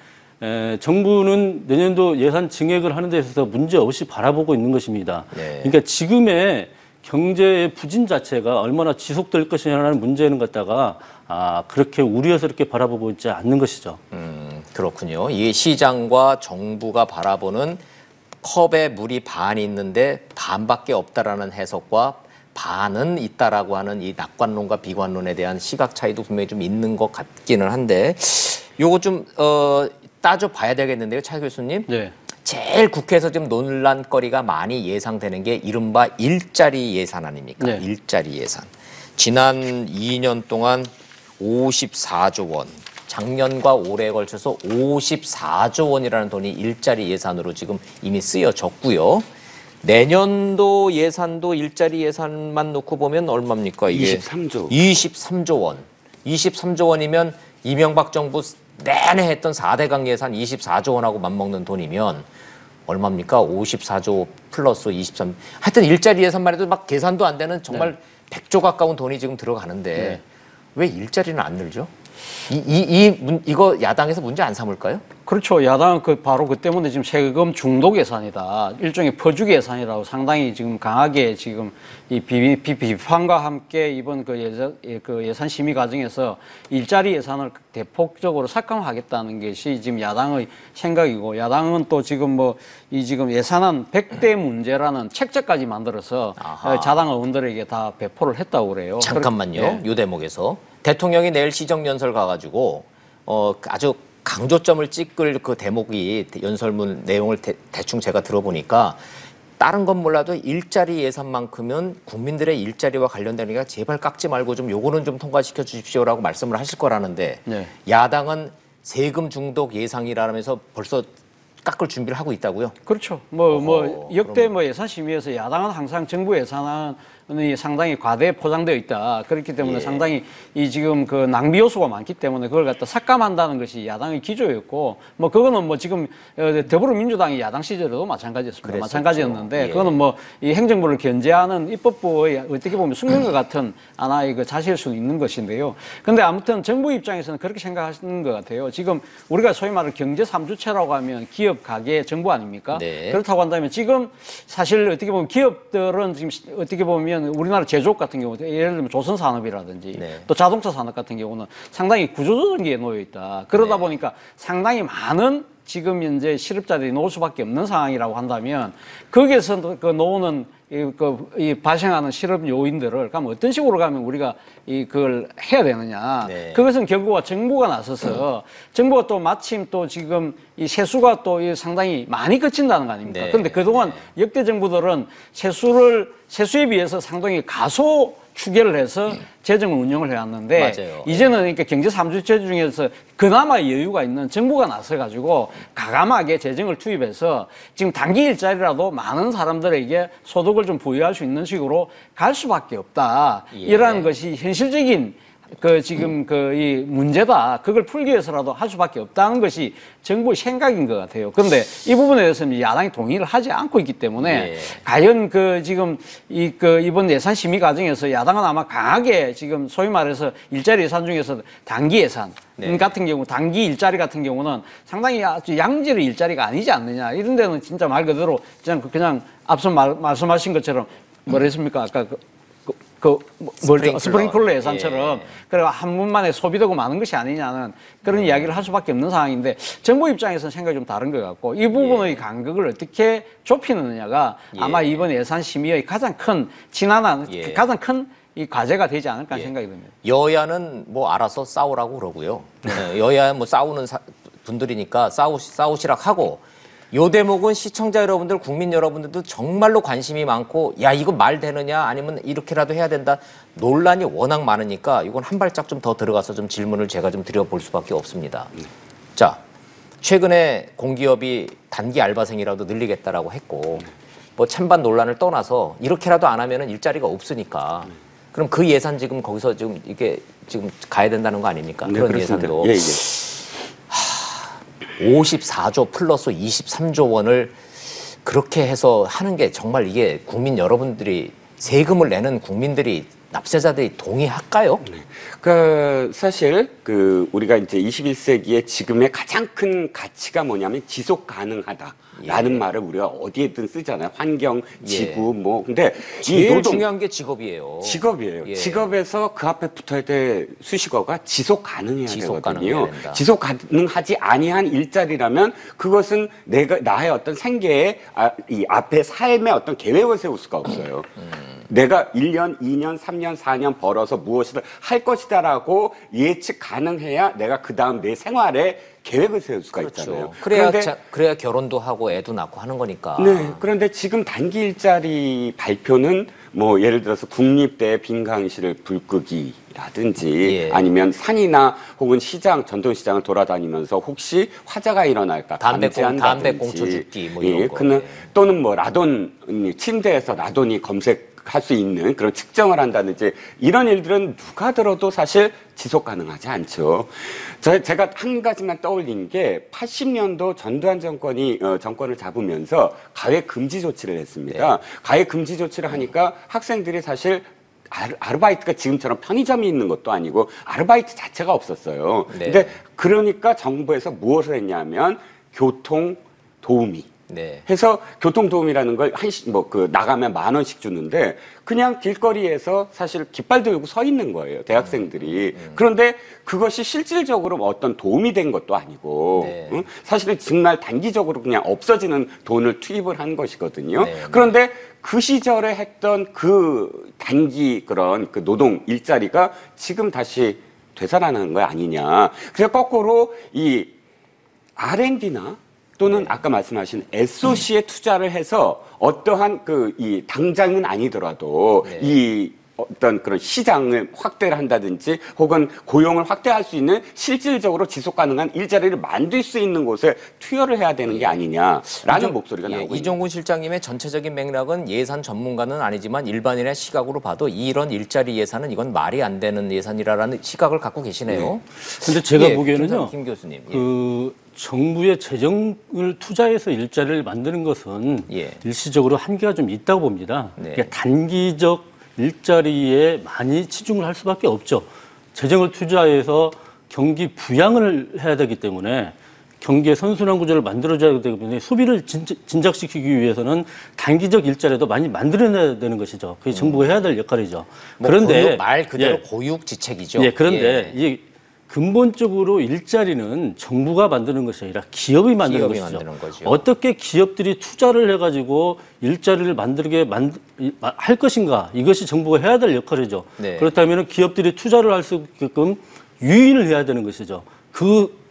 정부는 내년도 예산 증액을 하는 데 있어서 문제 없이 바라보고 있는 것입니다. 그러니까 지금의 경제의 부진 자체가 얼마나 지속될 것이냐는 문제는 갖다가 그렇게 우려스럽게 바라보고 있지 않는 것이죠. 그렇군요. 이 시장과 정부가 바라보는 컵에 물이 반 있는데 반밖에 없다라는 해석과 반은 있다라고 하는 이 낙관론과 비관론에 대한 시각 차이도 분명히 좀 있는 것 같기는 한데 요거 좀 따져봐야 되겠는데요, 차 교수님. 네. 제일 국회에서 좀 논란거리가 많이 예상되는 게 이른바 일자리 예산 아닙니까? 네. 일자리 예산. 지난 2년 동안 54조 원, 작년과 올해에 걸쳐서 54조 원이라는 돈이 일자리 예산으로 지금 이미 쓰여졌고요. 내년도 예산도 일자리 예산만 놓고 보면 얼마입니까? 이게 23조 원. 23조 원이면 이명박 정부 내내 했던 4대강 예산 24조 원하고 맞먹는 돈이면 얼마입니까? 54조 플러스 23. 하여튼 일자리 예산만 해도 막 계산도 안 되는 정말 100조 가까운 돈이 지금 들어가는데 왜 일자리는 안 늘죠? 이거 야당에서 문제 안 삼을까요? 그렇죠. 야당은 바로 그 때문에 지금 세금 중독 예산이다. 일종의 퍼주기 예산이라고 상당히 지금 강하게 지금 이 비판과 함께 이번 그 예산 심의 과정에서 일자리 예산을 대폭적으로 삭감하겠다는 것이 지금 야당의 생각이고, 야당은 또 지금 지금 예산안 100대 문제라는 책자까지 만들어서 자당 의원들에게 다 배포를 했다고 그래요. 잠깐만요. 요 대목에서 대통령이 내일 시정연설 가가지고 아주 강조점을 찍을 그 대목이 연설문 내용을 대충 제가 들어보니까 다른 건 몰라도 일자리 예산만큼은 국민들의 일자리와 관련되니까 제발 깎지 말고 좀 요거는 좀 통과시켜 주십시오라고 말씀을 하실 거라는데 야당은 세금 중독 예상이라면서 벌써 깎을 준비를 하고 있다고요? 그렇죠. 역대 예산 심의에서 야당은 항상 정부 예산안이 상당히 과대 포장되어 있다. 그렇기 때문에 상당히 지금 그 낭비 요소가 많기 때문에 그걸 갖다 삭감한다는 것이 야당의 기조였고, 그거는 지금 더불어민주당이 야당 시절에도 마찬가지였습니다. 그랬었죠. 마찬가지였는데 그거는 이 행정부를 견제하는 입법부의 어떻게 보면 숙명과 같은 하나의 그 자실 수 있는 것인데요. 근데 아무튼 정부 입장에서는 그렇게 생각하시는 것 같아요. 지금 우리가 소위 말하는 경제 3주체라고 하면 기업, 가계, 정부 아닙니까? 그렇다고 한다면 지금 사실 어떻게 보면 기업들은 지금 어떻게 보면 우리나라 제조업 같은 경우, 예를 들면 조선산업이라든지 또 자동차 산업 같은 경우는 상당히 구조조정기에 놓여 있다. 그러다 보니까 상당히 많은 지금 현재 실업자들이 놓을 수밖에 없는 상황이라고 한다면 거기에서 그 놓는 발생하는 실업 요인들을 가면 어떤 식으로 가면 우리가 그걸 해야 되느냐. 그것은 결국은 정부가 나서서 정부가 또 마침 또 지금 이 세수가 또 상당히 많이 거친다는 거 아닙니까? 그런데 그동안 역대 정부들은 세수에 비해서 상당히 가소 추계를 해서 재정을 운영을 해왔는데 이제는 그러니까 경제 3주체 중에서 그나마 여유가 있는 정부가 나서가지고 가감하게 재정을 투입해서 지금 단기 일자리라도 많은 사람들에게 소득을 좀 부여할 수 있는 식으로 갈 수밖에 없다. 이러한 것이 현실적인 지금 이 문제다. 그걸 풀기 위해서라도 할 수밖에 없다는 것이 정부의 생각인 것 같아요. 그런데 이 부분에 대해서는 야당이 동의를 하지 않고 있기 때문에 과연 지금 이번 예산 심의 과정에서 야당은 아마 강하게 지금 소위 말해서 일자리 예산 중에서 단기 예산 같은 경우, 단기 일자리 같은 경우는 상당히 아주 양질의 일자리가 아니지 않느냐. 이런 데는 진짜 말 그대로 그냥 앞서 말씀하신 것처럼 뭐랬습니까? 아까 스프링클러 예산처럼 그래 한 번만에 소비되고 많은 것이 아니냐는 그런 이야기를 할 수밖에 없는 상황인데 정부 입장에서는 생각이 좀 다른 것 같고 이 부분의 간극을 어떻게 좁히느냐가 아마 이번 예산 심의의 가장 큰 가장 큰 이 과제가 되지 않을까 생각이 듭니다. 여야는 알아서 싸우라고 그러고요. 여야 싸우는 분들이니까 싸우시락 하고. 요 대목은 시청자 여러분들, 국민 여러분들도 정말로 관심이 많고 야 이거 말 되느냐 아니면 이렇게라도 해야 된다 논란이 워낙 많으니까 이건 한 발짝 좀 더 들어가서 좀 질문을 제가 좀 드려볼 수밖에 없습니다. 자, 최근에 공기업이 단기 알바생이라도 늘리겠다라고 했고 뭐 찬반 논란을 떠나서 이렇게라도 안 하면은 일자리가 없으니까. 그럼 그 예산 지금 거기서 지금 이게 지금 가야 된다는 거 아닙니까? 네, 그런 그렇습니다. 예산도. 예, 예. 54조 플러스 23조 원을 그렇게 해서 하는 게 정말 이게 국민 여러분들이 세금을 내는 국민들이 납세자들이 동의할까요? 네. 그 사실 그 우리가 이제 21세기에 지금의 가장 큰 가치가 뭐냐면 지속 가능하다라는 말을 우리가 어디에든 쓰잖아요. 환경, 지구 뭐. 근데 이 제일 노동 중요한 게 직업이에요. 직업이에요. 예. 직업에서 그 앞에 붙어야 될 수식어가 지속 가능해야 지속 되거든요. 가능해야 된다. 지속 가능하지 아니한 일자리라면 그것은 나의 어떤 생계의 이 앞에 삶의 어떤 계획을 세울 수가 없어요. 내가 1년, 2년, 3년, 4년 벌어서 무엇이든 할 것이다라고 예측 가능해야 내가 그다음 내 생활에 계획을 세울 수가 있잖아요. 그래야 결혼도 하고 애도 낳고 하는 거니까. 네. 그런데 지금 단기 일자리 발표는 뭐 예를 들어서 국립대 빈강실을 불 끄기라든지 예. 아니면 산이나 혹은 시장, 전통시장을 돌아다니면서 혹시 화재가 일어날까 감지한다든지 담배 꽁초 줍기 뭐 이런 거. 또는 뭐 라돈 침대에서 라돈이 검색할 수 있는 그런 측정을 한다든지 이런 일들은 누가 들어도 사실 지속 가능하지 않죠. 제가 한 가지만 떠올린 게 80년도 전두환 정권이 정권을 잡으면서 가해 금지 조치를 했습니다. 네. 가해 금지 조치를 하니까 학생들이 사실 아르바이트가 지금처럼 편의점이 있는 것도 아니고 아르바이트 자체가 없었어요. 네. 근데 그러니까 정부에서 무엇을 했냐면 교통 도우미. 네. 해서 교통도움이라는 걸 나가면 10,000원씩 주는데 그냥 길거리에서 사실 깃발 들고 서 있는 거예요. 대학생들이. 그런데 그것이 실질적으로 어떤 도움이 된 것도 아니고 네. 응? 사실은 정말 단기적으로 그냥 없어지는 돈을 투입을 한 것이거든요. 네. 그런데 그 시절에 했던 그 단기 그런 그 노동 일자리가 지금 다시 되살아나는 거 아니냐. 그래서 거꾸로 이 R&D나 또는 아까 말씀하신 SOC에 투자를 해서 어떠한 이 당장은 아니더라도 네. 이 어떤 그런 시장을 확대를 한다든지 혹은 고용을 확대할 수 있는 실질적으로 지속 가능한 일자리를 만들 수 있는 곳에 투여를 해야 되는 게 아니냐라는 목소리가 나오고 있습니다. 이종군 실장님의 전체적인 맥락은 예산 전문가는 아니지만 일반인의 시각으로 봐도 이런 일자리 예산은 이건 말이 안 되는 예산이라는 시각을 갖고 계시네요. 근데 제가 보기에는요. 김 교수님. 그 정부의 재정을 투자해서 일자리를 만드는 것은 예. 일시적으로 한계가 좀 있다고 봅니다. 네. 그러니까 단기적 일자리에 많이 치중을 할 수밖에 없죠. 재정을 투자해서 경기 부양을 해야 되기 때문에 경기의 선순환 구조를 만들어줘야 되기 때문에 소비를 진작시키기 위해서는 단기적 일자리도 많이 만들어내야 되는 것이죠. 그게 정부가 해야 될 역할이죠. 그런데 말 그대로 고육지책이죠. 예, 그런데 이 근본적으로 일자리는 정부가 만드는 것이 아니라 기업이 만드는 것이죠. 어떻게 기업들이 투자를 해가지고 일자리를 만들게 할 것인가, 이것이 정부가 해야 될 역할이죠. 네. 그렇다면 기업들이 투자를 할 수 있게끔 유인을 해야 되는 것이죠.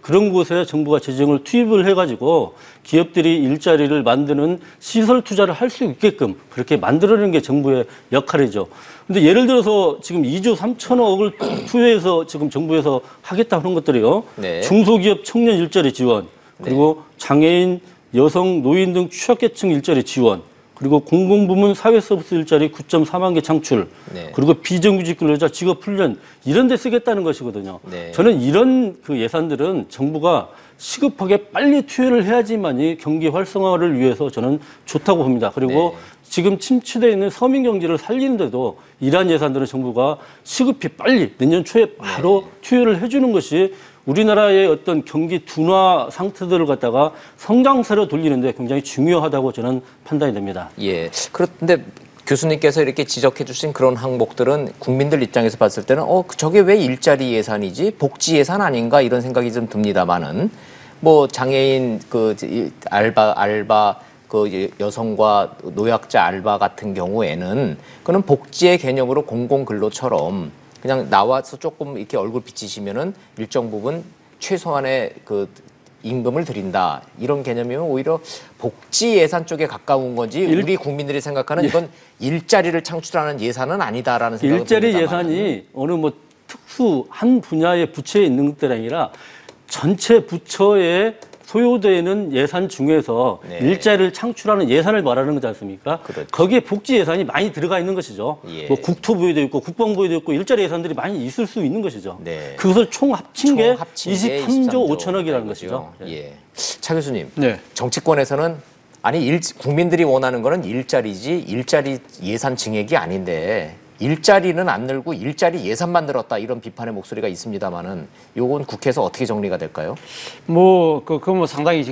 그런 곳에 정부가 재정을 투입을 해가지고 기업들이 일자리를 만드는 시설 투자를 할 수 있게끔 그렇게 만들어내는 게 정부의 역할이죠. 근데 예를 들어서 지금 2조 3천억을 투여해서 지금 정부에서 하겠다 하는 것들이요. 네. 중소기업 청년 일자리 지원, 그리고 장애인, 여성, 노인 등 취약계층 일자리 지원, 그리고 공공부문 사회서비스 일자리 9.4만 개 창출, 네. 그리고 비정규직 근로자 직업 훈련 이런 데 쓰겠다는 것이거든요. 네. 저는 이런 그 예산들은 정부가 시급하게 빨리 투여를 해야지만이 경기 활성화를 위해서 저는 좋다고 봅니다. 그리고 네. 지금 침체되어 있는 서민 경제를 살리는데도 이러한 예산들은 정부가 시급히 빨리 내년 초에 바로 네. 투여를 해주는 것이 우리나라의 어떤 경기 둔화 상태들을 갖다가 성장세로 돌리는데 굉장히 중요하다고 저는 판단이 됩니다. 예. 그런데 교수님께서 이렇게 지적해 주신 그런 항목들은 국민들 입장에서 봤을 때는 저게 왜 일자리 예산이지? 복지 예산 아닌가? 이런 생각이 좀 듭니다만은 뭐 장애인 알바 여성과 노약자 알바 같은 경우에는 그는 복지의 개념으로 공공근로처럼 그냥 나와서 조금 이렇게 얼굴 비치시면은 일정 부분 최소한의 임금을 드린다 이런 개념이면 오히려 복지 예산 쪽에 가까운 건지 우리 국민들이 생각하는 이건 일자리를 창출하는 예산은 아니다라는 생각이 듭니다. 일자리 예산이 어느 특수 한 분야의 부처에 있는 것들이 아니라 전체 부처의 소요되는 예산 중에서 네. 일자리를 창출하는 예산을 말하는 거지 않습니까? 그렇죠. 거기에 복지 예산이 많이 들어가 있는 것이죠. 예. 뭐 국토부에도 있고 국방부에도 있고 일자리 예산들이 많이 있을 수 있는 것이죠. 네. 그것을 총 합친 게 합친 게 23조 5천억이라는 것이죠. 예. 차 교수님, 네. 정치권에서는 아니 국민들이 원하는 거는 일자리지 일자리 예산 증액이 아닌데 일자리는 안 늘고 일자리 예산만 늘었다 이런 비판의 목소리가 있습니다만은 요건 국회에서 어떻게 정리가 될까요? 뭐 상당히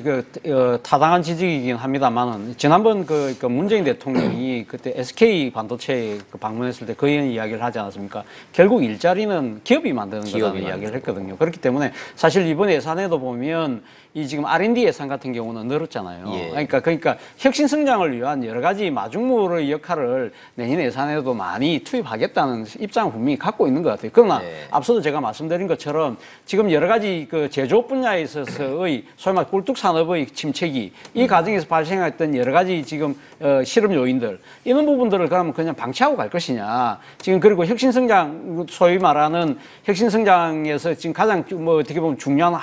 타당한 지적이긴 합니다만은 지난번 그 문재인 대통령이 그때 SK 반도체 방문했을 때 그 이야기를 하지 않았습니까? 결국 일자리는 기업이 만드는 거라는 이야기를 했거든요. 그렇기 때문에 사실 이번 예산에도 보면 이 지금 R&D 예산 같은 경우는 늘었잖아요. 예. 그러니까 혁신 성장을 위한 여러 가지 마중물의 역할을 내년 예산에도 많이 투입하겠다는 입장을 분명히 갖고 있는 것 같아요. 그러나 네. 앞서도 제가 말씀드린 것처럼 지금 여러 가지 그 제조업 분야에 있어서의 소위 말 꿀뚝 산업의 침체기 이 과정에서 발생했던 여러 가지 지금 실험 요인들 이런 부분들을 그러면 그냥 방치하고 갈 것이냐. 지금 그리고 혁신 성장 소위 말하는 혁신 성장에서 지금 가장 뭐 어떻게 보면 중요한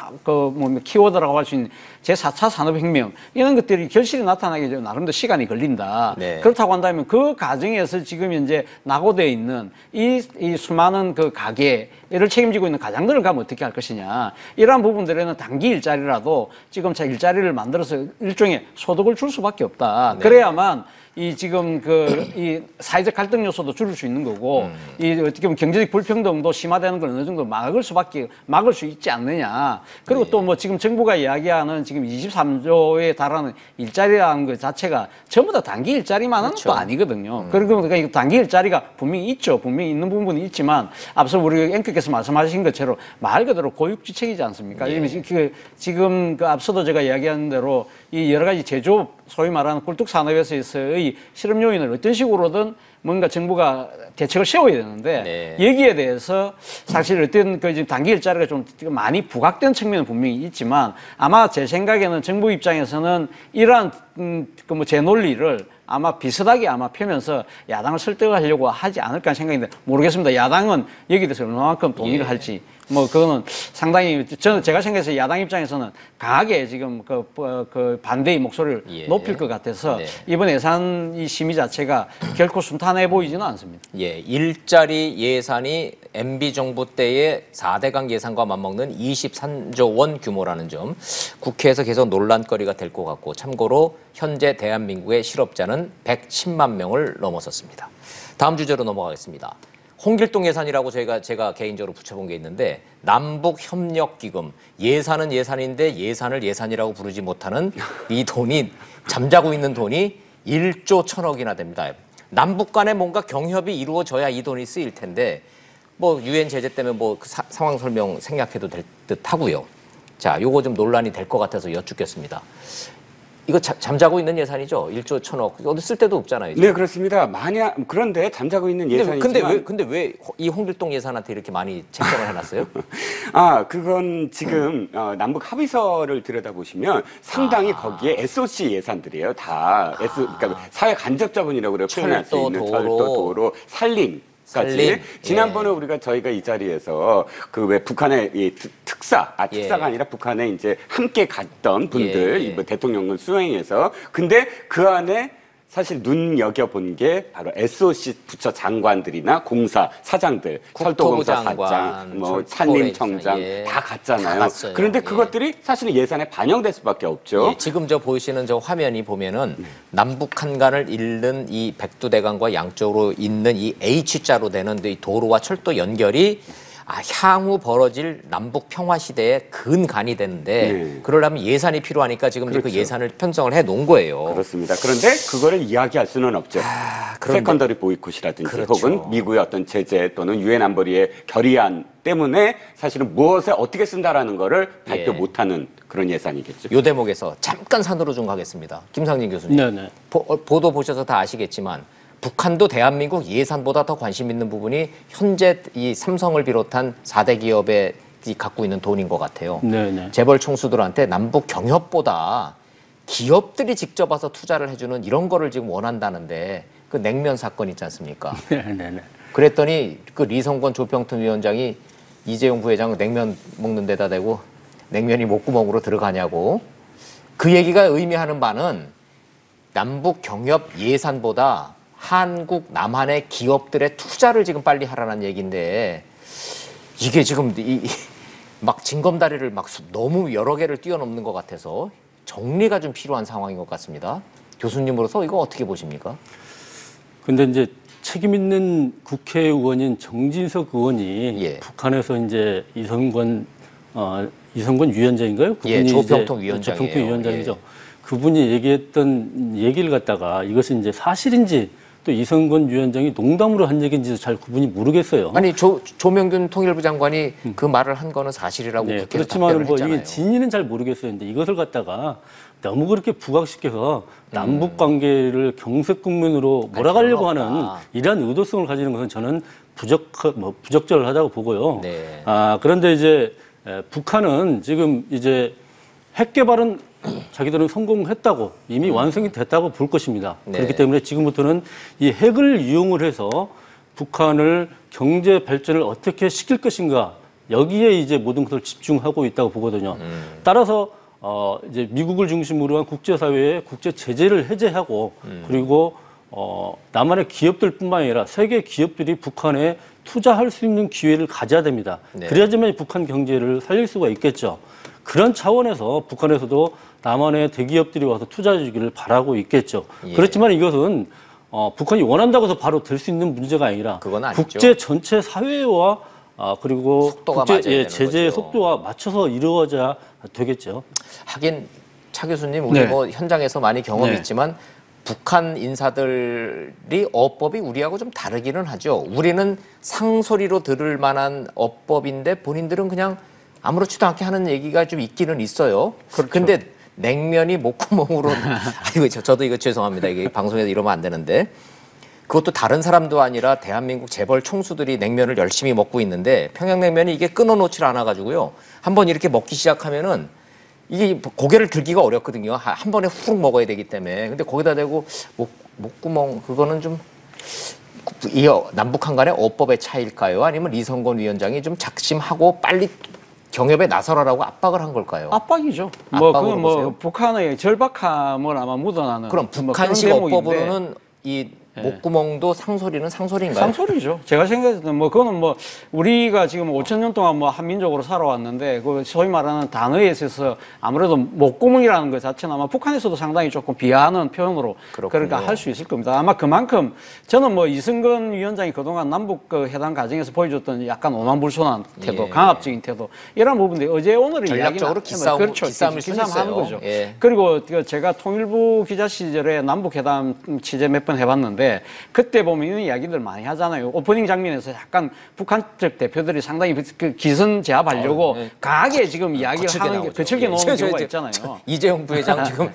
키워드라고 할 수 있는 제4차 산업혁명 이런 것들이 결실이 나타나기 전에 나름대로 시간이 걸린다. 네. 그렇다고 한다면 그 과정에서 지금 현재 낙오되어 있는 이 수많은 그 가게를 책임지고 있는 가장들을 가면 어떻게 할 것이냐. 이러한 부분들에는 단기 일자리라도 지금 일자리를 만들어서 일종의 소득을 줄 수밖에 없다. 네. 그래야만 이 지금 이 사회적 갈등 요소도 줄일 수 있는 거고 이 어떻게 보면 경제적 불평등도 심화되는 걸 어느 정도 막을 수 있지 않느냐. 그리고 또 뭐 지금 정부가 이야기하는 지금 23조에 달하는 일자리라는 것 자체가 전부 다 단기 일자리만은 그렇죠. 또 아니거든요. 그러니까 이 단기 일자리가 분명히 있죠. 분명히 있는 부분이 있지만 앞서 우리 앵커께서 말씀하신 것처럼 말 그대로 고육지책이지 않습니까? 지금 그 앞서도 제가 이야기한 대로 이 여러 가지 제조업 소위 말하는 꿀뚝 산업에서의 실험 요인을 어떤 식으로든 뭔가 정부가 대책을 세워야 되는데 네. 여기에 대해서 사실 어떤 지금 단기 일자리가 좀 많이 부각된 측면은 분명히 있지만 아마 제 생각에는 정부 입장에서는 이러한 제 논리를 아마 비슷하게 펴면서 야당을 설득하려고 하지 않을까 하는 생각인데 모르겠습니다. 야당은 여기에 대해서 얼마만큼 동의를 할지. 뭐 그거는 상당히 제가 생각해서 야당 입장에서는 강하게 지금 그 반대의 목소리를 높일 것 같아서 이번 예산 이 심의 자체가 결코 순탄해 보이지는 않습니다. 예, 일자리 예산이 MB 정부 때의 4대강 예산과 맞먹는 23조 원 규모라는 점 국회에서 계속 논란거리가 될 것 같고 참고로 현재 대한민국의 실업자는 110만 명을 넘어섰습니다. 다음 주제로 넘어가겠습니다. 홍길동 예산이라고 제가 개인적으로 붙여본 게 있는데 남북협력기금 예산은 예산인데 예산을 예산이라고 부르지 못하는 이 돈이 잠자고 있는 돈이 1조 1,000억이나 됩니다. 남북 간에 뭔가 경협이 이루어져야 이 돈이 쓰일 텐데 뭐 유엔 제재 때문에 뭐 그 상황 설명 생략해도 될 듯 하고요. 자, 요거 좀 논란이 될 것 같아서 여쭙겠습니다. 이거 잠자고 있는 예산이죠? 1조 1,000억. 어디 쓸 데도 없잖아요. 지금. 네, 그렇습니다. 그런데 잠자고 있는 예산이지만 근데 왜 이 홍길동 예산한테 이렇게 많이 책정을 해놨어요? 그건 지금 남북 합의서를 들여다보시면 상당히 거기에 SOC 예산들이에요. 그러니까 사회 간접자본이라고 그래요. 표현할 수 있는 철도, 도로, 산림. 지난번에 저희가 이 자리에서 그 왜 북한의 이 특사가 아니라 북한에 이제 함께 갔던 분들 대통령을 수행해서 근데 그 안에 사실 눈여겨본 게 바로 SOC 부처 장관들이나 공사 사장들, 철도공사 사장, 뭐 산림청장 다 갔잖아요. 다 갔어요. 그런데 그것들이 사실은 예산에 반영될 수밖에 없죠. 지금 보이시는 화면이 보면은 남북 한간을 잇는 이 백두대간과 양쪽으로 있는 이 H자로 되는 이 도로와 철도 연결이 향후 벌어질 남북 평화 시대의 근간이 되는데 그러려면 예산이 필요하니까 지금 그 예산을 편성을 해 놓은 거예요. 그렇습니다. 그런데 그거를 이야기할 수는 없죠. 세컨더리 보이콧이라든지 혹은 미국의 어떤 제재 또는 유엔 안보리의 결의안 때문에 사실은 무엇에 어떻게 쓴다라는 거를 발표 못하는 그런 예산이겠죠. 이 대목에서 잠깐 산으로 좀 가겠습니다. 김상진 교수님. 네네. 보도 보셔서 다 아시겠지만 북한도 대한민국 예산보다 더 관심 있는 부분이 현재 이 삼성을 비롯한 4대 기업에 갖고 있는 돈인 것 같아요. 네네. 재벌 총수들한테 남북 경협보다 기업들이 직접 와서 투자를 해주는 이런 거를 지금 원한다는데 그 냉면 사건 있지 않습니까? 네네. 그랬더니 그 리성권 조평통 위원장이 이재용 부회장 냉면 먹는 데다 대고 냉면이 목구멍으로 들어가냐고 그 얘기가 의미하는 바는 남북 경협 예산보다 한국 남한의 기업들의 투자를 지금 빨리 하라는 얘기인데 이게 지금 막 징검다리를 막 너무 여러 개를 뛰어넘는 것 같아서 정리가 좀 필요한 상황인 것 같습니다. 교수님으로서 이거 어떻게 보십니까? 근데 이제 책임 있는 국회의원인 정진석 의원이 예. 북한에서 이제 이성권 위원장인가요? 예, 그분이 조평통 이제 위원장이에요. 조평통 위원장이죠. 예. 그분이 얘기했던 얘기를 갖다가 이것이 이제 사실인지 또 이성권 위원장이 농담으로 한 얘기인지도 잘 구분이 모르겠어요. 아니 조명균 통일부 장관이 그 말을 한 거는 사실이라고 네, 국회에서 그렇지만 답변을 뭐 했잖아요. 이게 진위는 잘 모르겠어요. 근데 이것을 갖다가 너무 그렇게 부각시켜서 남북 관계를 경색 국면으로 몰아가려고 필요는 하는 없다. 이러한 의도성을 가지는 것은 저는 부적절하다고 보고요. 네. 그런데 이제 북한은 지금 이제 핵 개발은 자기들은 성공했다고 이미 완성이 됐다고 볼 것입니다. 네. 그렇기 때문에 지금부터는 이 핵을 이용을 해서 북한을 경제 발전을 어떻게 시킬 것인가 여기에 이제 모든 것을 집중하고 있다고 보거든요. 따라서 이제 미국을 중심으로 한 국제사회의 국제 제재를 해제하고 그리고 남한의 기업들뿐만 아니라 세계 기업들이 북한에 투자할 수 있는 기회를 가져야 됩니다. 네. 그래야지만 북한 경제를 살릴 수가 있겠죠. 그런 차원에서 북한에서도 남한의 대기업들이 와서 투자해 주기를 바라고 있겠죠. 예. 그렇지만 이것은 북한이 원한다고 해서 바로 될 수 있는 문제가 아니라 그건 아니죠. 국제 전체 사회와 그리고 속도가 맞아야 되는 제재의 거죠. 속도와 맞춰서 이루어져야 되겠죠. 하긴 차 교수님 우리 네. 뭐 현장에서 많이 경험이 네. 있지만 북한 인사들이 어법이 우리하고 좀 다르기는 하죠. 우리는 상소리로 들을 만한 어법인데 본인들은 그냥 아무렇지도 않게 하는 얘기가 좀 있기는 있어요. 그렇죠. 근데 냉면이 목구멍으로 아이고 저도 이거 죄송합니다. 이게 방송에서 이러면 안 되는데 그것도 다른 사람도 아니라 대한민국 재벌 총수들이 냉면을 열심히 먹고 있는데 평양냉면이 이게 끊어놓질 않아가지고요. 한번 이렇게 먹기 시작하면은 이게 고개를 들기가 어렵거든요. 한 번에 훅 먹어야 되기 때문에. 근데 거기다 대고 목구멍 그거는 좀 이 남북한 간의 어법의 차이일까요? 아니면 이성권 위원장이 좀 작심하고 빨리 경협에 나서라라고 압박을 한 걸까요? 압박이죠. 압박으로 그건 보세요? 북한의 절박함을 아마 묻어나는 그럼 뭐 북한식 그런 대목인데. 어법으로는 이 목구멍도 상소리는 상소리인가요? 상소리죠. 제가 생각했을 때는 뭐 그거는 뭐 우리가 지금 5천 년 동안 뭐 한민족으로 살아왔는데 그 소위 말하는 단어에 있어서 아무래도 목구멍이라는 것 자체는 아마 북한에서도 상당히 조금 비하하는 표현으로 그렇군요. 그러니까 할 수 있을 겁니다. 아마 그만큼 저는 뭐 이승건 위원장이 그동안 남북 그 회담 과정에서 보여줬던 약간 오만불손한 태도, 예. 강압적인 태도 이런 부분들이 어제 오늘의 전략적으로 이야기는 기싸움을 기싸움 했어요. 하는 거죠. 예. 그리고 제가 통일부 기자 시절에 남북 회담 취재 몇 번 해봤는데 그때 보면 이런 이야기들 많이 하잖아요. 오프닝 장면에서 약간 북한 측 대표들이 상당히 그 기선 제압하려고 네. 강하게 지금 이야기를 거칠게 하는 게 나오죠. 거칠게 예. 나오는 저 경우가 이제 있잖아요. 이재용 부회장 지금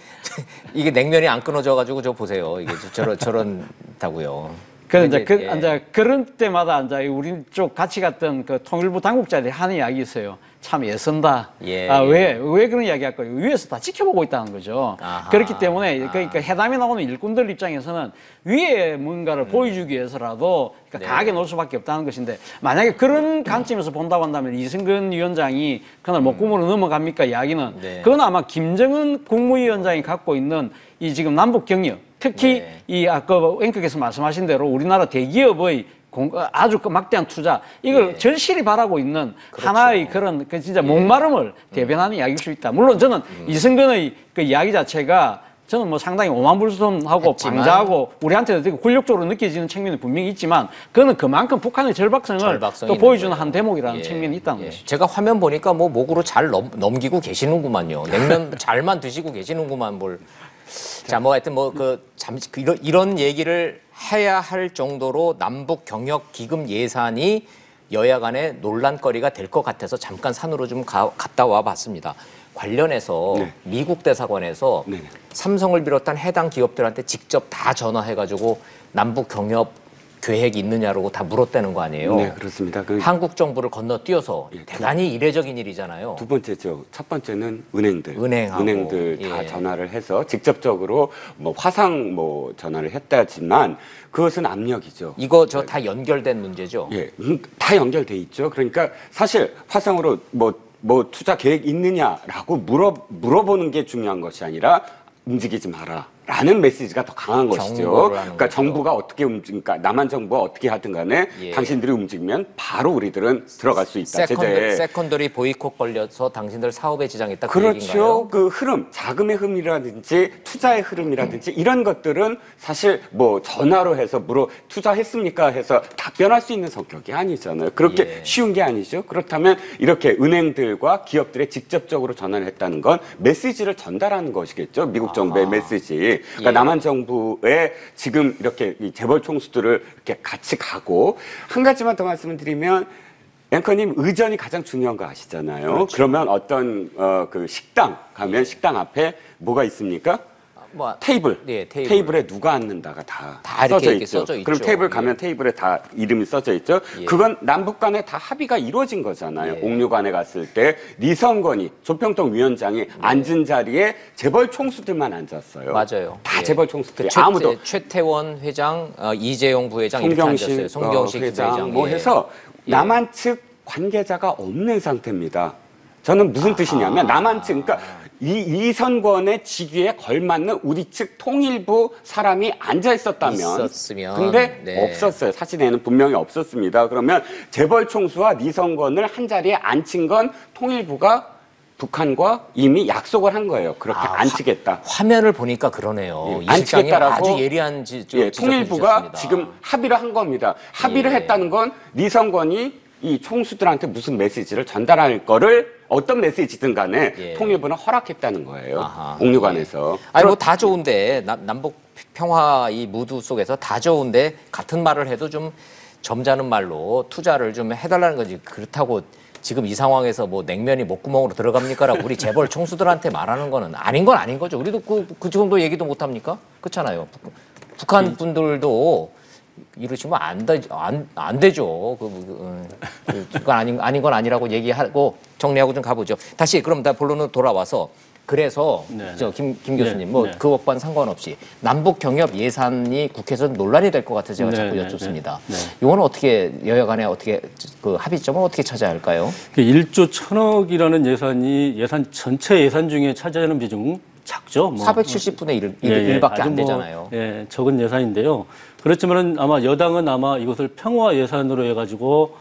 이게 냉면이 안 끊어져가지고 저 보세요. 이게 저런다고요. 그래서 이제 근데, 이제 그런 때마다 이제 우리 쪽 같이 갔던 그 통일부 당국자들이 하는 이야기 있어요. 참 애쓴다. 예. 왜 그런 이야기 할까요? 위에서 다 지켜보고 있다는 거죠. 아하. 그렇기 때문에 그러니까 회담에 나오는 일꾼들 입장에서는 위에 뭔가를 보여주기 위해서라도 그러니까 네. 강하게 놓을 수밖에 없다는 것인데 만약에 그런 관점에서 본다고 한다면 이승근 위원장이 그날 목구멍으로 넘어갑니까? 이야기는 네. 그건 아마 김정은 국무위원장이 갖고 있는 이 지금 남북 경협 특히 네. 이 아까 앵커께서 말씀하신 대로 우리나라 대기업의 아주 막대한 투자 이걸 예. 절실히 바라고 있는 그렇죠. 하나의 그런 그 진짜 목마름을 대변하는 이야기일 수 있다. 물론 저는 이승근의 그 이야기 자체가 저는 뭐 상당히 오만불손하고 했지만, 방자하고 우리한테도 되게 굴욕적으로 느껴지는 측면이 분명히 있지만 그거는 그만큼 북한의 절박성을 절박성이 또 있는 보여주는 거예요. 한 대목이라는 예, 측면이 있다는 예. 것이죠. 제가 화면 보니까 뭐 목으로 잘 넘기고 계시는구만요. 냉면 잘만 드시고 계시는구만 뭘. 자, 뭐 하여튼 뭐 잠시 이런 얘기를 해야 할 정도로 남북 경협 기금 예산이 여야 간의 논란거리가 될 것 같아서 잠깐 산으로 좀 갔다 와 봤습니다. 관련해서 네. 미국 대사관에서 네. 삼성을 비롯한 해당 기업들한테 직접 다 전화해가지고 남북 경협 계획이 있느냐라고 다 물었다는 거 아니에요? 네, 그렇습니다. 한국 정부를 건너뛰어서 예, 대단히 이례적인 일이잖아요. 두 번째죠. 첫 번째는 은행들. 은행하고, 은행들 다 예. 전화를 해서 직접적으로 뭐 화상 뭐 전화를 했다지만 그것은 압력이죠. 이거 다 연결된 문제죠. 예, 다 연결돼 있죠. 그러니까 사실 화상으로 뭐 뭐 투자 계획 있느냐라고 물어보는 게 중요한 것이 아니라 움직이지 마라. 라는 메시지가 더 강한 것이죠. 그러니까 정부가 어떻게 움직일까, 남한 정부가 어떻게 하든 간에 당신들이 움직이면 바로 우리들은 들어갈 수 있다. 세컨더리 보이콧 걸려서 당신들 사업에 지장이 있다. 그렇죠. 그 흐름, 자금의 흐름이라든지 투자의 흐름이라든지 이런 것들은 사실 뭐 전화로 해서 투자했습니까 해서 답변할 수 있는 성격이 아니잖아요. 그렇게 쉬운 게 아니죠. 그렇다면 이렇게 은행들과 기업들에 직접적으로 전화를 했다는 건 메시지를 전달하는 것이겠죠. 미국 정부의 메시지. 그러니까 남한 정부에 지금 이렇게 이 재벌 총수들을 이렇게 같이 가고 한 가지만 더 말씀을 드리면 앵커님 의전이 가장 중요한 거 아시잖아요. 그렇죠. 그러면 어떤 그 식당 가면 식당 앞에 뭐가 있습니까? 뭐, 테이블. 네, 테이블에 누가 앉는다가 다 써져 있죠. 그럼 테이블 가면 테이블에 다 이름이 써져 있죠. 그건 남북 간에 다 합의가 이루어진 거잖아요. 옥류관에 갔을 때 리성건이 조평통 위원장이 앉은 자리에 재벌 총수들만 앉았어요. 맞아요. 다 재벌 총수들이 아무도 최태원 회장, 이재용 부회장 이렇게 앉았어요. 송경식 회장 뭐 해서 남한 측 관계자가 없는 상태입니다. 저는 무슨 뜻이냐면 남한 측 그러니까 이선권의 직위에 걸맞는 우리 측 통일부 사람이 앉아 있었으면 근데 없었어요. 사실에는 분명히 없었습니다. 그러면 재벌 총수와 리성건을 한 자리에 앉힌 건 통일부가 북한과 이미 약속을 한 거예요. 그렇게 앉히겠다. 화면을 보니까 그러네요. 앉히겠다라고 아주 예리한 통일부가 지금 합의를 한 겁니다. 합의를 했다는 건 리성건이 이 총수들한테 무슨 메시지를 전달할 거를 어떤 메시지든 간에 통일부는 허락했다는 거예요. 옥류관에서. 아니 뭐 다 좋은데 남북 평화 이 무드 속에서 다 좋은데 같은 말을 해도 좀 점잖은 말로 투자를 좀 해달라는 거지. 그렇다고 지금 이 상황에서 뭐 냉면이 목구멍으로 들어갑니까라고 우리 재벌 총수들한테 말하는 거는 아닌 건 아닌 거죠. 우리도 그 정도 얘기도 못 합니까? 그렇잖아요. 북한 분들도 이러시면 안 되죠. 그건 아닌 건 아니라고 얘기하고 정리하고 좀 가보죠. 다시 그럼 본론으로 돌아와서 그래서 김 교수님 그것과는 상관없이 남북 경협 예산이 국회에서 논란이 될 것 같아서 제가 자꾸 여쭙습니다. 이거는 어떻게 여야 간에 어떻게 그 합의점을 어떻게 찾아야 할까요? 1조 1,000억이라는 예산 전체 예산 중에 차지하는 비중 작죠. 470분의 1밖에 안 되잖아요. 적은 예산인데요. 그렇지만은 아마 여당은 아마 이것을 평화 예산으로 해가지고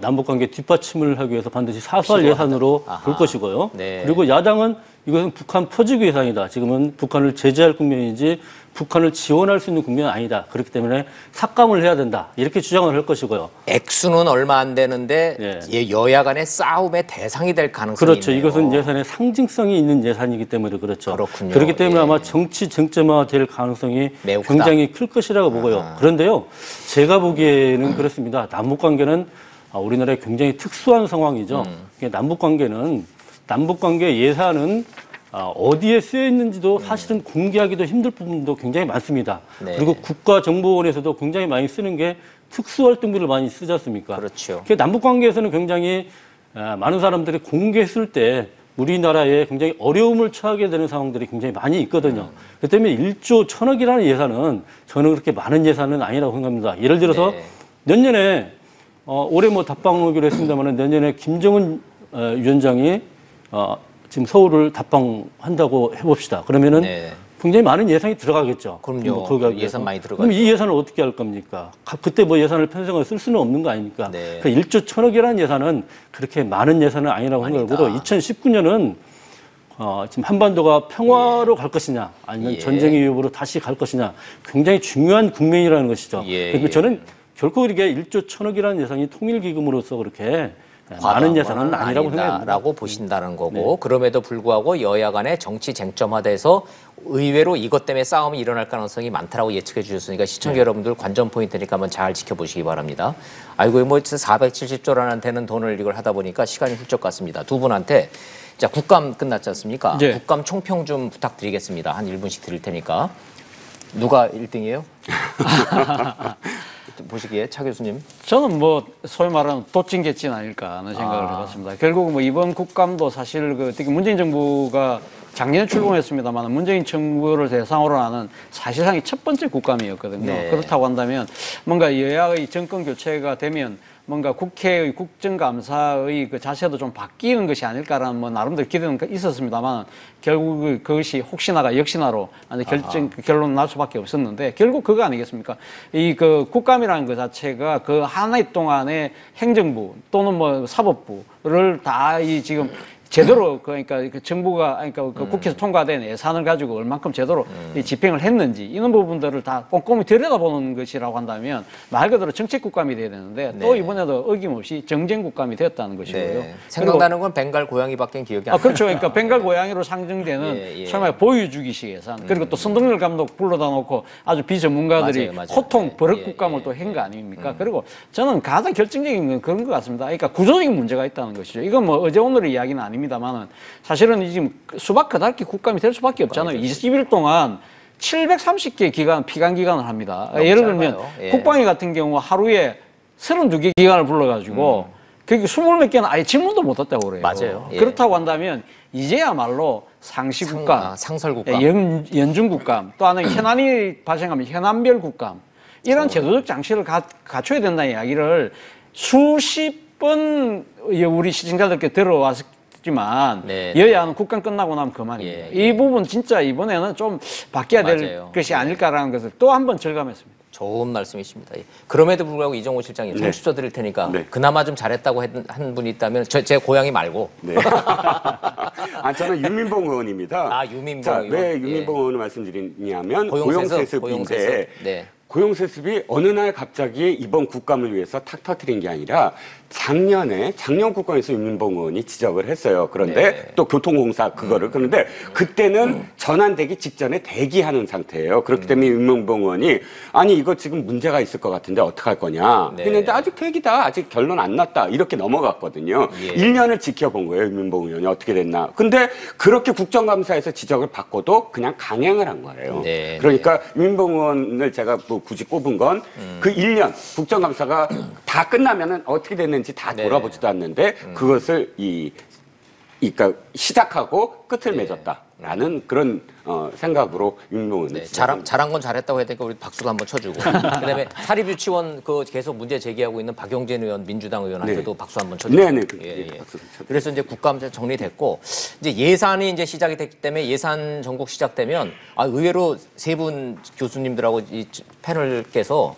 남북관계 뒷받침을 하기 위해서 반드시 사수할 예산으로 볼 것이고요. 그리고 야당은 이것은 북한 퍼주기 예산이다. 지금은 북한을 제재할 국면이지 북한을 지원할 수 있는 국면은 아니다. 그렇기 때문에 삭감을 해야 된다. 이렇게 주장을 할 것이고요. 액수는 얼마 안 되는데 여야 간의 싸움의 대상이 될 가능성이 그렇죠. 있네요. 이것은 예산의 상징성이 있는 예산이기 때문에 그렇죠. 그렇군요. 그렇기 때문에 아마 정치 쟁점화될 가능성이 매우 굉장히 클 것이라고 보고요. 그런데요. 제가 보기에는 그렇습니다. 남북관계는 우리나라의 굉장히 특수한 상황이죠. 남북관계 예산은 어디에 쓰여 있는지도 사실은 공개하기도 힘들 부분도 굉장히 많습니다. 그리고 국가정보원에서도 굉장히 많이 쓰는 게 특수활동비를 많이 쓰지 않습니까? 그렇죠. 남북관계에서는 굉장히 많은 사람들이 공개했을 때 우리나라에 굉장히 어려움을 처하게 되는 상황들이 굉장히 많이 있거든요. 그렇기 때문에 1조 1,000억이라는 예산은 저는 그렇게 많은 예산은 아니라고 생각합니다. 예를 들어서 내년에 올해 뭐 답방하기로 했습니다만 내년에 김정은 위원장이 지금 서울을 답방한다고 해봅시다. 그러면은 굉장히 많은 예산이 들어가겠죠. 그럼요. 예산 많이 들어가죠. 그럼 이 예산을 어떻게 할 겁니까? 그때 뭐 예산을 편성해서 쓸 수는 없는 거 아닙니까? 그러니까 1조 1,000억이라는 예산은 그렇게 많은 예산은 아니라고 생각하고 2019년은 지금 한반도가 평화로 갈 것이냐 아니면 전쟁의 위협으로 다시 갈 것이냐 굉장히 중요한 국면이라는 것이죠. 그러니까 저는 결코 이렇게 1조 1,000억이라는 예산이 통일기금으로서 그렇게 많은 예산은 아니라고 생각합니다. 라고 보신다는 거고 그럼에도 불구하고 여야 간의 정치 쟁점화돼서 의외로 이것 때문에 싸움이 일어날 가능성이 많다라고 예측해 주셨으니까 시청자 여러분들 관전 포인트니까 한번 잘 지켜보시기 바랍니다. 아이고 뭐 470조라는 되는 돈을 이걸 하다 보니까 시간이 훌쩍 갔습니다. 두 분한테 자 국감 끝났지 않습니까? 국감 총평 좀 부탁드리겠습니다. 한 1분씩 드릴 테니까. 누가 1등이에요? 보시기에 차 교수님. 저는 뭐 소위 말하는 도찐개찐 아닐까 하는 생각을 해봤습니다. 결국 뭐 이번 국감도 사실 특히 문재인 정부가 작년에 출범했습니다만 문재인 정부를 대상으로 하는 사실상의 첫 번째 국감이었거든요. 그렇다고 한다면 뭔가 여야의 정권 교체가 되면 뭔가 국회의 국정감사의 그 자세도 좀 바뀌는 것이 아닐까라는 뭐 나름대로 기대는 있었습니다만 결국 그것이 혹시나가 역시나로 결론 날 수밖에 없었는데 결국 그거 아니겠습니까? 이 그 국감이라는 것 자체가 그 하나의 동안의 행정부 또는 뭐 사법부를 다 이 지금 제대로 그러니까 그 정부가 그러니까 그 국회에서 통과된 예산을 가지고 얼만큼 제대로 이 집행을 했는지 이런 부분들을 다 꼼꼼히 들여다보는 것이라고 한다면 말 그대로 정책 국감이 돼야 되는데 또 이번에도 어김없이 정쟁 국감이 되었다는 것이고요. 네. 생각나는 건 벵갈 고양이밖에 기억이 안 나요. 그렇죠. 그러니까 벵갈 고양이로 상징되는 소위 보여주기식 예산 그리고 또 선동열 감독 불러다 놓고 아주 비전문가들이 맞아요. 호통 버릇 국감을 또 한 거 아닙니까? 그리고 저는 가장 결정적인 건 그런 것 같습니다. 그러니까 구조적인 문제가 있다는 것이죠. 이건 뭐 어제 오늘의 이야기는 아닙니다만은 사실은 지금 수박 그다기 국감이 될 수밖에 없잖아요. 20일 동안 730개 피감 기간을 합니다. 예를 들면 국방위 같은 경우 하루에 32개 기관을 불러가지고 그게 20몇 개는 아예 질문도 못 했다고 그래요. 맞아요. 그렇다고 한다면 이제야말로 상시국감, 상설국감, 연중국감, 또 하나는 현안이 발생하면 현안별 국감 이런 제도적 장치를 갖춰야 된다는 이야기를 수십 번 우리 시청자들께 들어왔지만 여야는 국감 끝나고 나면 그만입니다. 이 부분 진짜 이번에는 좀 바뀌어야 될 것이 아닐까라는 것을 또 한 번 절감했습니다. 좋은 말씀이십니다. 그럼에도 불구하고 이종호 실장님 청취자 드릴 테니까 그나마 좀 잘했다고 한 분이 있다면 제 고향이 말고. 저는 유민봉 의원입니다. 유민봉 의원. 왜 유민봉 의원을 말씀드리냐면 고용세습인데 고용세습이 어느 날 갑자기 이번 국감을 위해서 탁 터뜨린 게 아니라 작년 국감에서 유민봉 의원이 지적을 했어요. 그런데 또 교통공사 그런데 그때는 전환되기 직전에 대기하는 상태예요. 그렇기 때문에 유민봉 의원이 아니 이거 지금 문제가 있을 것 같은데 어떡할 거냐 했는데 아직 대기다. 아직 결론 안 났다. 이렇게 넘어갔거든요. 1년을 지켜본 거예요. 유민봉 의원이 어떻게 됐나. 근데 그렇게 국정감사에서 지적을 받고도 그냥 강행을 한 거예요. 그러니까 유민봉 의원을 제가 뭐 굳이 꼽은 건 그 1년 국정감사가 다 끝나면은 어떻게 됐는지 다 돌아보지도 않는데 그것을 그러니까 시작하고 끝을 맺었다라는 그런 생각으로 유민봉 의원은 잘한 건 잘했다고 해야 되니까 우리 박수도 한번 쳐주고 그다음에 사립유치원 계속 문제 제기하고 있는 박용진 의원 민주당 의원한테도 박수 한번 쳐주고 그래서 이제 국감 정리됐고 이제 예산이 이제 시작이 됐기 때문에 예산 전국 시작되면 의외로 세 분 교수님들하고 이 패널께서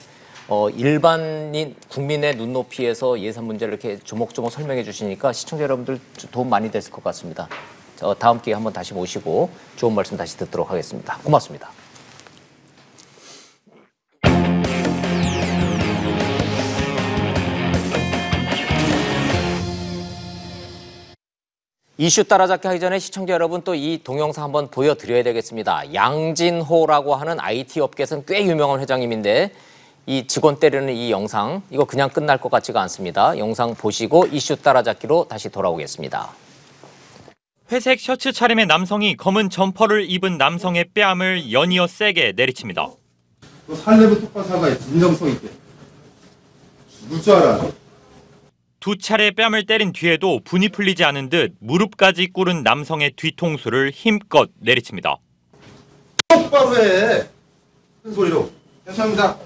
일반인 국민의 눈높이에서 예산 문제를 이렇게 조목조목 설명해 주시니까 시청자 여러분들 도움 많이 됐을 것 같습니다. 다음 기회에 한번 다시 모시고 좋은 말씀 다시 듣도록 하겠습니다. 고맙습니다. 이슈 따라잡기 하기 전에 시청자 여러분 또 이 동영상 한번 보여드려야 되겠습니다. 양진호라고 하는 IT 업계에서는 꽤 유명한 회장님인데 이 직원 때리는 이 영상 이거 그냥 끝날 것 같지가 않습니다. 영상 보시고 이슈 따라잡기로 다시 돌아오겠습니다. 회색 셔츠 차림의 남성이 검은 점퍼를 입은 남성의 뺨을 연이어 세게 내리칩니다. 너 살려고 똑바로 살아야 진정성 있게. 죽을 줄 알아. 두 차례 뺨을 때린 뒤에도 분이 풀리지 않은 듯 무릎까지 꿇은 남성의 뒤통수를 힘껏 내리칩니다. 똑바로 해. 큰 소리로. 죄송합니다.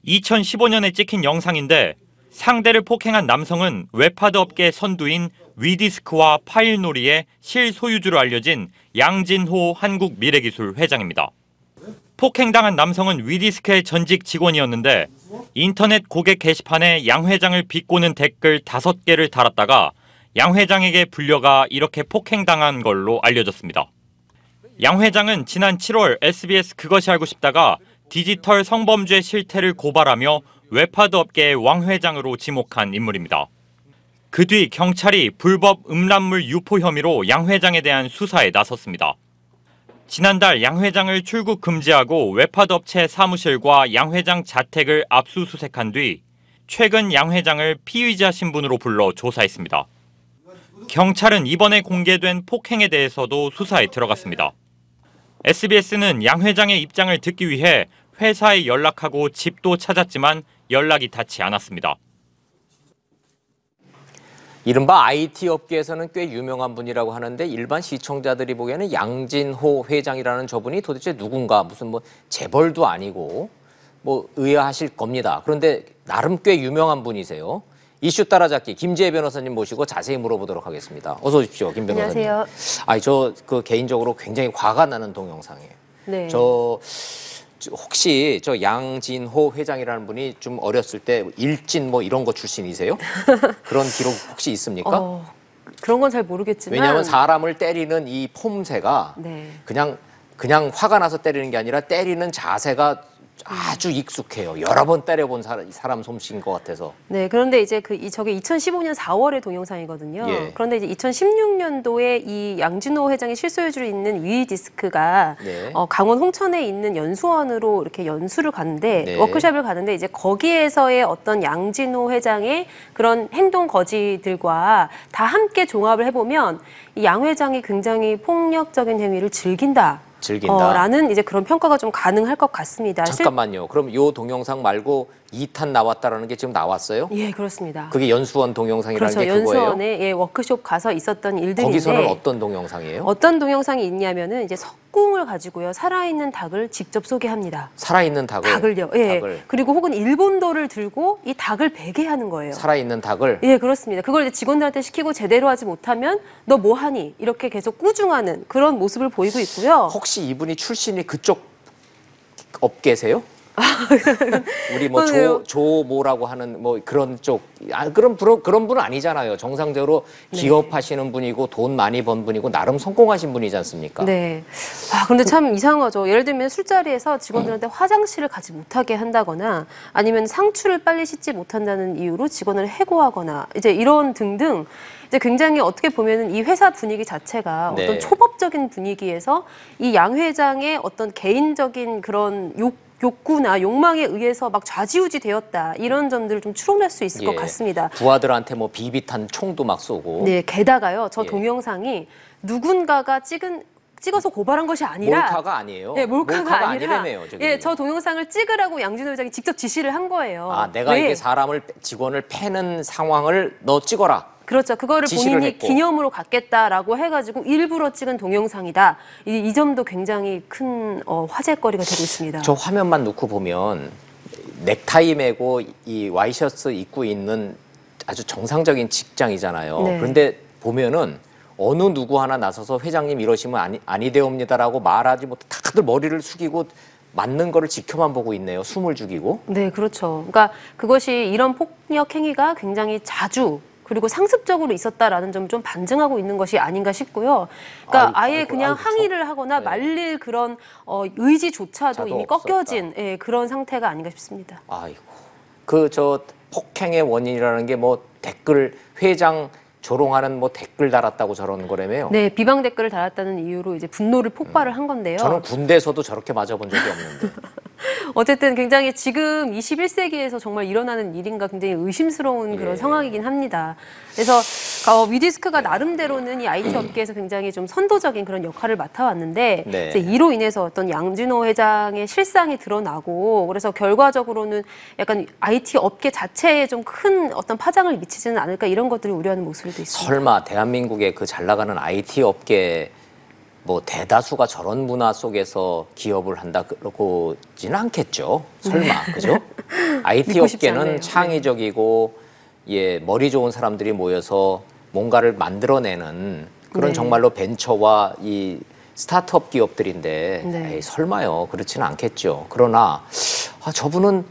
2015년에 찍힌 영상인데 상대를 폭행한 남성은 웹하드 업계 선두인 위디스크와 파일놀이의 실소유주로 알려진 양진호 한국미래기술 회장입니다. 폭행당한 남성은 위디스크의 전직 직원이었는데 인터넷 고객 게시판에 양 회장을 비꼬는 댓글 5개를 달았다가 양 회장에게 불려가 이렇게 폭행당한 걸로 알려졌습니다. 양 회장은 지난 7월 SBS 그것이 알고 싶다가 디지털 성범죄 실태를 고발하며 웹하드 업계의 왕 회장으로 지목한 인물입니다. 그 뒤 경찰이 불법 음란물 유포 혐의로 양 회장에 대한 수사에 나섰습니다. 지난달 양 회장을 출국 금지하고 웹하드 업체 사무실과 양 회장 자택을 압수수색한 뒤 최근 양 회장을 피의자 신분으로 불러 조사했습니다. 경찰은 이번에 공개된 폭행에 대해서도 수사에 들어갔습니다. SBS는 양 회장의 입장을 듣기 위해 회사에 연락하고 집도 찾았지만 연락이 닿지 않았습니다. 이른바 IT 업계에서는 꽤 유명한 분이라고 하는데 일반 시청자들이 보기에는 양진호 회장이라는 저분이 도대체 누군가 무슨 뭐 재벌도 아니고 뭐 의아하실 겁니다. 그런데 나름 꽤 유명한 분이세요. 이슈 따라잡기 김지혜 변호사님 모시고 자세히 물어보도록 하겠습니다. 어서 오십시오, 김 변호사님. 안녕하세요. 저 그 개인적으로 굉장히 화가 나는 동영상이에요. 네. 혹시 저 양진호 회장이라는 분이 좀 어렸을 때 일진 뭐 이런 거 출신이세요? 그런 기록 혹시 있습니까? 그런 건 잘 모르겠지만 왜냐하면 사람을 때리는 이 폼새가 네. 그냥 화가 나서 때리는 게 아니라 때리는 자세가 아주 익숙해요. 여러 번 때려본 사람 솜씨인 것 같아서. 네, 그런데 이제 저게 2015년 4월의 동영상이거든요. 예. 그런데 이제 2016년도에 이 양진호 회장의 실소유주로 있는 위디스크가 네. 강원 홍천에 있는 연수원으로 이렇게 연수를 가는데 네. 워크숍을 가는데 이제 거기에서의 어떤 양진호 회장의 그런 행동 거지들과 다 함께 종합을 해보면 이 양 회장이 굉장히 폭력적인 행위를 즐긴다. 라는 이제 그런 평가가 좀 가능할 것 같습니다. 잠깐만요. 그럼 요 동영상 말고 2탄 나왔다라는 게 지금 나왔어요? 예, 그렇습니다. 그게 연수원 동영상이라는 그렇죠. 게 그거예요? 연수원에 워크숍 가서 있었던 일들인데 거기서는 어떤 동영상이에요? 어떤 동영상이 있냐면은 이제 석궁을 가지고요. 살아있는 닭을 직접 소개합니다. 살아있는 닭을? 닭을요. 예. 닭을. 그리고 혹은 일본도를 들고 이 닭을 베게 하는 거예요. 살아있는 닭을? 예, 그렇습니다. 그걸 이제 직원들한테 시키고 제대로 하지 못하면 너 뭐 하니? 이렇게 계속 꾸중하는 그런 모습을 보이고 있고요. 혹시 이분이 출신이 그쪽 업계세요? 우리 뭐 조모라고 하는 뭐 그런 쪽 그런 분은 아니잖아요. 정상적으로 기업하시는 분이고 돈 많이 번 분이고 나름 성공하신 분이지 않습니까? 네. 근데 참 이상하죠. 예를 들면 술자리에서 직원들한테 화장실을 가지 못하게 한다거나 아니면 상추를 빨리 씻지 못한다는 이유로 직원을 해고하거나 이제 이런 등등 이제 굉장히 어떻게 보면은 이 회사 분위기 자체가 어떤 초법적인 분위기에서 이 양 회장의 어떤 개인적인 그런 욕구나 욕망에 의해서 막 좌지우지 되었다 이런 점들을 좀 추론할 수 있을 것 같습니다. 부하들한테 뭐 비비탄 총도 막 쏘고. 네, 게다가요. 저 동영상이 누군가가 찍어서 고발한 것이 아니라 몰카가 아니에요. 네, 몰카가 아니라 아니라며요, 저기. 예, 저 동영상을 찍으라고 양진호 회장이 직접 지시를 한 거예요. 내가 이게 직원을 패는 상황을 너 찍어라. 그렇죠. 그거를 본인이 했고. 기념으로 갖겠다라고 해가지고 일부러 찍은 동영상이다. 이 점도 굉장히 큰 화제거리가 되고 있습니다. 저 화면만 놓고 보면 넥타이 매고 이 와이셔츠 입고 있는 아주 정상적인 직장이잖아요. 네. 그런데 보면은 어느 누구 하나 나서서 회장님 이러시면 아니되옵니다라고 말하지 못해 다들 머리를 숙이고 맞는 거를 지켜만 보고 있네요. 숨을 죽이고. 네, 그렇죠. 그러니까 그것이 이런 폭력 행위가 굉장히 자주 그리고 상습적으로 있었다라는 점 좀 반증하고 있는 것이 아닌가 싶고요. 그러니까 그냥 항의를 하거나 말릴 그런 의지조차도 이미 꺾여진 그런 상태가 아닌가 싶습니다. 아이고. 폭행의 원인이라는 게 뭐 댓글 회장 조롱하는 뭐 댓글 달았다고 저러는 거라며요? 네, 비방 댓글을 달았다는 이유로 이제 분노를 폭발을 한 건데요. 저는 군대에서도 저렇게 맞아본 적이 없는데. 어쨌든 굉장히 지금 21세기에서 정말 일어나는 일인가 굉장히 의심스러운 그런 상황이긴 합니다. 그래서 위디스크가 나름대로는 이 IT 업계에서 굉장히 좀 선도적인 그런 역할을 맡아왔는데 이제 이로 인해서 어떤 양진호 회장의 실상이 드러나고 그래서 결과적으로는 약간 IT 업계 자체에 좀 큰 어떤 파장을 미치지는 않을까 이런 것들을 우려하는 목소리도 있습니다. 설마 대한민국의 그 잘 나가는 IT 업계 뭐 대다수가 저런 문화 속에서 기업을 한다 그러고지는 않겠죠. 설마 그죠? IT 업계는 창의적이고 머리 좋은 사람들이 모여서 뭔가를 만들어내는 그런 정말로 벤처와 이 스타트업 기업들인데 에이, 설마요. 그렇지는 않겠죠. 그러나 저분은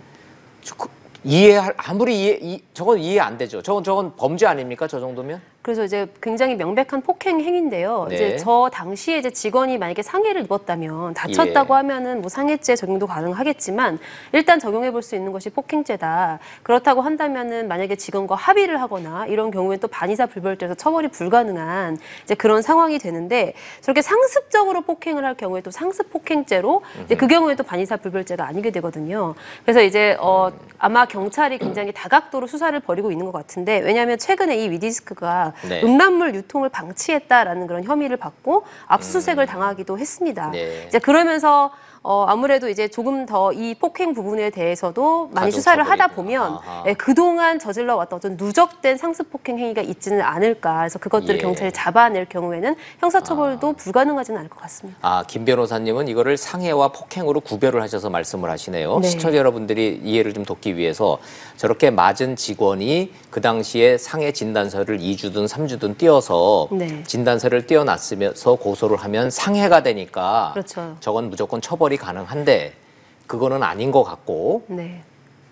저건 이해 안 되죠. 저건 범죄 아닙니까? 저 정도면? 그래서 이제 굉장히 명백한 폭행 행위인데요. 네. 이제 저 당시에 이제 직원이 만약에 상해를 입었다면 다쳤다고 하면은 뭐 상해죄 적용도 가능하겠지만 일단 적용해 볼 수 있는 것이 폭행죄다. 그렇다고 한다면은 만약에 직원과 합의를 하거나 이런 경우에 또 반의사 불벌죄에서 처벌이 불가능한 이제 그런 상황이 되는데 저렇게 상습적으로 폭행을 할 경우에 또 상습 폭행죄로 이제 그 경우에 또 반의사 불벌죄가 아니게 되거든요. 그래서 이제 아마 경찰이 굉장히 다각도로 수사를 벌이고 있는 것 같은데 왜냐하면 최근에 이 위디스크가 음란물 유통을 방치했다라는 그런 혐의를 받고 압수수색을 당하기도 했습니다. 이제 그러면서 아무래도 이제 조금 더 이 폭행 부분에 대해서도 많이 가중 수사를 하다 처벌이고. 보면 아하. 예, 그동안 저질러 왔던 어떤 누적된 상습 폭행 행위가 있지는 않을까. 그래서 그것들을 예. 경찰이 잡아낼 경우에는 형사처벌도 불가능하지는 않을 것 같습니다. 아, 김 변호사님은 이거를 상해와 폭행으로 구별을 하셔서 말씀을 하시네요. 네. 시청자 여러분들이 이해를 좀 돕기 위해서 저렇게 맞은 직원이 그 당시에 상해 진단서를 2주든 3주든 띄어서 네. 진단서를 띄어놨으면서 고소를 하면 상해가 되니까 그렇죠. 저건 무조건 처벌이 가능한데 그거는 아닌 것 같고 네.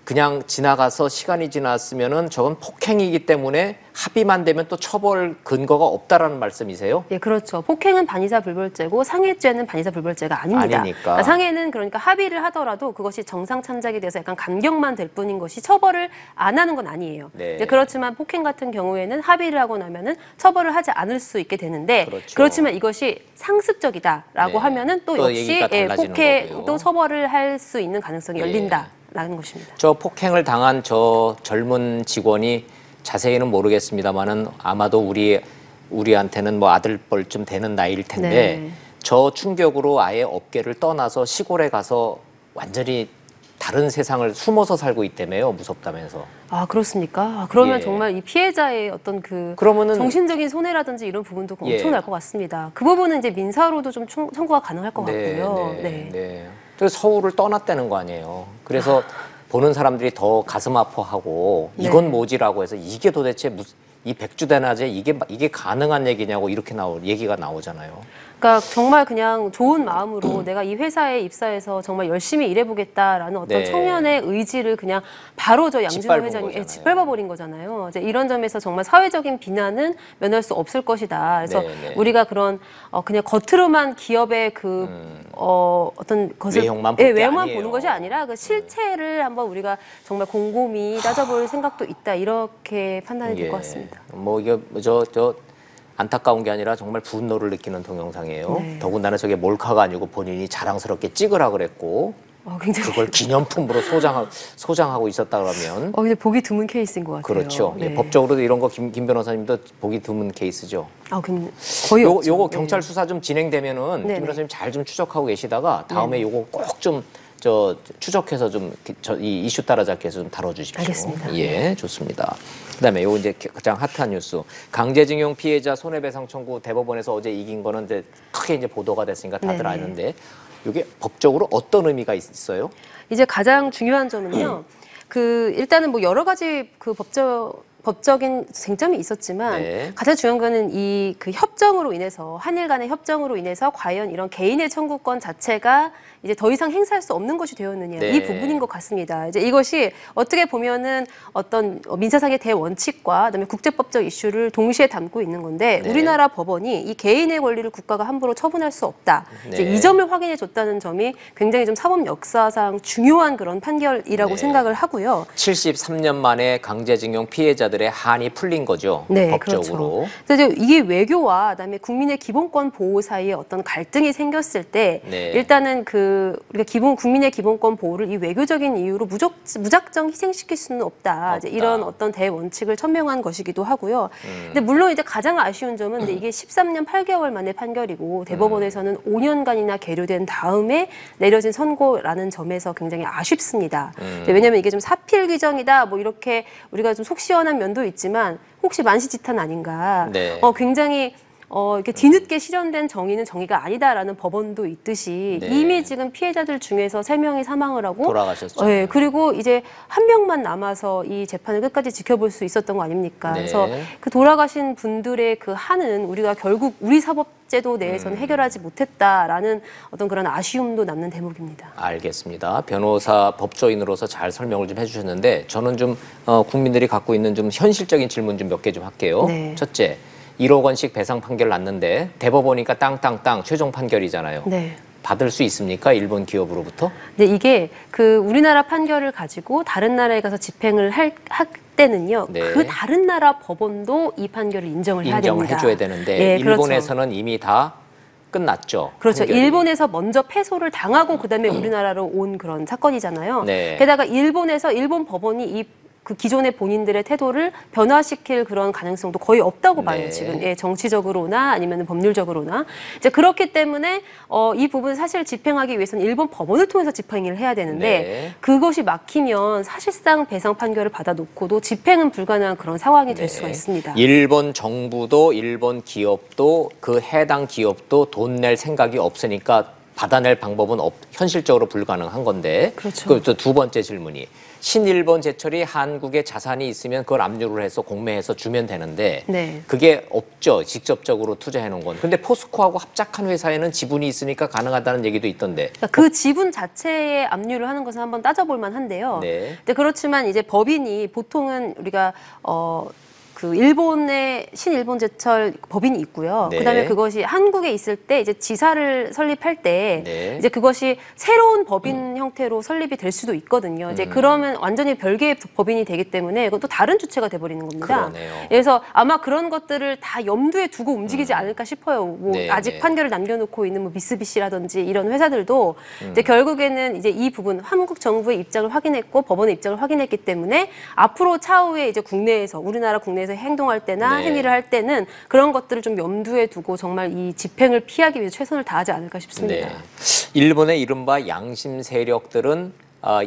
그냥 지나가서 시간이 지났으면은 저건 폭행이기 때문에 합의만 되면 또 처벌 근거가 없다라는 말씀이세요? 예, 그렇죠. 폭행은 반의사 불벌죄고 상해죄는 반의사 불벌죄가 아닙니다. 아니니까. 그러니까 상해는 그러니까 합의를 하더라도 그것이 정상 참작이 돼서 약간 감경만 될 뿐인 것이 처벌을 안 하는 건 아니에요. 네. 이제 그렇지만 폭행 같은 경우에는 합의를 하고 나면은 처벌을 하지 않을 수 있게 되는데 그렇죠. 그렇지만 이것이 상습적이다라고 네. 하면은 또 또 역시 얘기가 달라지는 폭행도 거고요. 처벌을 할 수 있는 가능성이 예. 열린다라는 것입니다. 저 폭행을 당한 저 젊은 직원이 자세히는 모르겠습니다만은 아마도 우리한테는 뭐 아들뻘쯤 되는 나이일 텐데 네. 저 충격으로 아예 업계를 떠나서 시골에 가서 완전히 다른 세상을 숨어서 살고 있다며요. 무섭다면서. 아, 그렇습니까? 아, 그러면 예. 정말 이 피해자의 어떤 그 그러면은 정신적인 손해라든지 이런 부분도 예. 엄청날 것 같습니다. 그 부분은 이제 민사로도 좀 청구가 가능할 것 같고요. 네. 그래서 서울을 떠났다는 거 아니에요. 그래서 보는 사람들이 더 가슴 아파하고 네. 이건 뭐지라고 해서 이게 도대체 이 백주대낮에 이게 가능한 얘기냐고 이렇게 얘기가 나오잖아요. 그러니까 정말 그냥 좋은 마음으로 내가 이 회사에 입사해서 정말 열심히 일해보겠다라는 어떤 네. 청년의 의지를 그냥 바로 저 양진호 짓밟은 회장이 거잖아요. 짓밟아버린 거잖아요. 이제 이런 점에서 정말 사회적인 비난은 면할 수 없을 것이다. 그래서 네. 우리가 그런 그냥 겉으로만 기업의 그 어떤 것을 외형만 볼 게 외형만 아니에요. 보는 것이 아니라 그 실체를 한번 우리가 정말 곰곰이 따져볼 생각도 있다. 이렇게 판단이 될 것 같습니다. 뭐 이게 저 안타까운 게 아니라 정말 분노를 느끼는 동영상이에요. 네. 더군다나 저게 몰카가 아니고 본인이 자랑스럽게 찍으라 그랬고 굉장히 그걸 기념품으로 소장하고 있었다 그러면 근데 보기 드문 케이스인 것 같아요. 그렇죠. 네. 예, 법적으로도 이런 거 김 변호사님도 보기 드문 케이스죠. 그럼 거의 없죠. 요거 네. 경찰 수사 좀 진행되면은 네네. 김 변호사님 잘 좀 추적하고 계시다가 다음에 네네. 요거 꼭 좀 추적해서 좀 이 이슈 따라잡기 해서 좀 다뤄주십시오. 알겠습니다. 예, 좋습니다. 그다음에 요거 이제 가장 핫한 뉴스 강제징용 피해자 손해배상 청구 대법원에서 어제 이긴 거는 이제 크게 이제 보도가 됐으니까 다들 네네. 아는데 이게 법적으로 어떤 의미가 있어요? 이제 가장 중요한 점은요. 일단은 뭐 여러 가지 그 법적인 쟁점이 있었지만 네. 가장 중요한 거는 이 그 협정으로 인해서 한일 간의 협정으로 인해서 과연 이런 개인의 청구권 자체가 이제 더 이상 행사할 수 없는 것이 되었느냐 네. 이 부분인 것 같습니다. 이제 이것이 어떻게 보면은 어떤 민사상의 대원칙과 그다음에 국제법적 이슈를 동시에 담고 있는 건데 네. 우리나라 법원이 이 개인의 권리를 국가가 함부로 처분할 수 없다. 이제 네. 이 점을 확인해 줬다는 점이 굉장히 좀 사법 역사상 중요한 그런 판결이라고 네. 생각을 하고요. 73년 만에 강제징용 피해자들의 한이 풀린 거죠. 네, 법적으로. 그렇죠. 그래서 이게 외교와 그다음에 국민의 기본권 보호 사이에 어떤 갈등이 생겼을 때 네. 일단은 우리가 국민의 기본권 보호를 이 외교적인 이유로 무작정 희생시킬 수는 없다. 이제 이런 어떤 대원칙을 천명한 것이기도 하고요. 근데 물론 이제 가장 아쉬운 점은 이게 13년 8개월 만에 판결이고 대법원에서는 5년간이나 계류된 다음에 내려진 선고라는 점에서 굉장히 아쉽습니다. 왜냐하면 이게 좀 사필 규정이다. 뭐 이렇게 우리가 좀 속 시원한 면도 있지만 혹시 만시지탄 아닌가. 네. 굉장히 이렇게 뒤늦게 실현된 정의는 정의가 아니다라는 법원도 있듯이 네. 이미 지금 피해자들 중에서 3명이 사망을 하고 돌아가셨죠. 네, 그리고 이제 한 명만 남아서 이 재판을 끝까지 지켜볼 수 있었던 거 아닙니까? 네. 그래서 그 돌아가신 분들의 그 한은 우리가 결국 우리 사법제도 내에서는 해결하지 못했다라는 어떤 그런 아쉬움도 남는 대목입니다. 알겠습니다. 변호사 법조인으로서 잘 설명을 좀 해주셨는데 저는 좀 국민들이 갖고 있는 좀 현실적인 질문 좀 몇 개 좀 할게요. 네. 첫째, 1억 원씩 배상 판결 났는데 대법원이니까 땅땅땅 최종 판결이잖아요. 네. 받을 수 있습니까? 일본 기업으로부터? 근데 이게 우리나라 판결을 가지고 다른 나라에 가서 집행을 할 때는요. 네. 그 다른 나라 법원도 이 판결을 인정을 해야 인정을 됩니다. 해줘야 되는데 예, 일본에서는 이미 다 끝났죠. 그렇죠. 판결이. 일본에서 먼저 패소를 당하고 그다음에 우리나라로 온 그런 사건이잖아요. 네. 게다가 일본 법원이 이 그 기존의 본인들의 태도를 변화시킬 그런 가능성도 거의 없다고 봐요. 네. 지금 정치적으로나 아니면 법률적으로나 이제 그렇기 때문에 이 부분 사실 집행하기 위해서는 일본 법원을 통해서 집행을 해야 되는데 네. 그것이 막히면 사실상 배상 판결을 받아놓고도 집행은 불가능한 그런 상황이 될 수가 있습니다. 일본 정부도 일본 기업도 그 해당 기업도 돈 낼 생각이 없으니까 받아낼 방법은 현실적으로 불가능한 건데. 그렇죠. 그리고 두 번째 질문이 신일본 제철이 한국에 자산이 있으면 그걸 압류를 해서 공매해서 주면 되는데 네. 그게 없죠. 직접적으로 투자해 놓은 건. 근데 포스코하고 합작한 회사에는 지분이 있으니까 가능하다는 얘기도 있던데. 그러니까 그 지분 자체에 압류를 하는 것은 한번 따져볼 만한데요. 네. 근데 그렇지만 이제 법인이 보통은 우리가 그 일본의 신일본 제철 법인이 있고요. 네. 그다음에 그것이 한국에 있을 때 이제 지사를 설립할 때 네. 이제 그것이 새로운 법인 형태로 설립이 될 수도 있거든요. 이제 그러면 완전히 별개의 법인이 되기 때문에 이것도 다른 주체가 돼버리는 겁니다. 그러네요. 그래서 아마 그런 것들을 다 염두에 두고 움직이지 않을까 싶어요. 뭐 네, 아직 네. 판결을 남겨놓고 있는 뭐 미쓰비시라든지 이런 회사들도 이제 결국에는 이제 이 부분 한국 정부의 입장을 확인했고 법원의 입장을 확인했기 때문에 앞으로 차후에 이제 국내에서 우리나라 국내에서 행동할 때나 네. 행위를 할 때는 그런 것들을 좀 염두에 두고 정말 이 집행을 피하기 위해서 최선을 다하지 않을까 싶습니다. 네. 일본의 이른바 양심 세력들은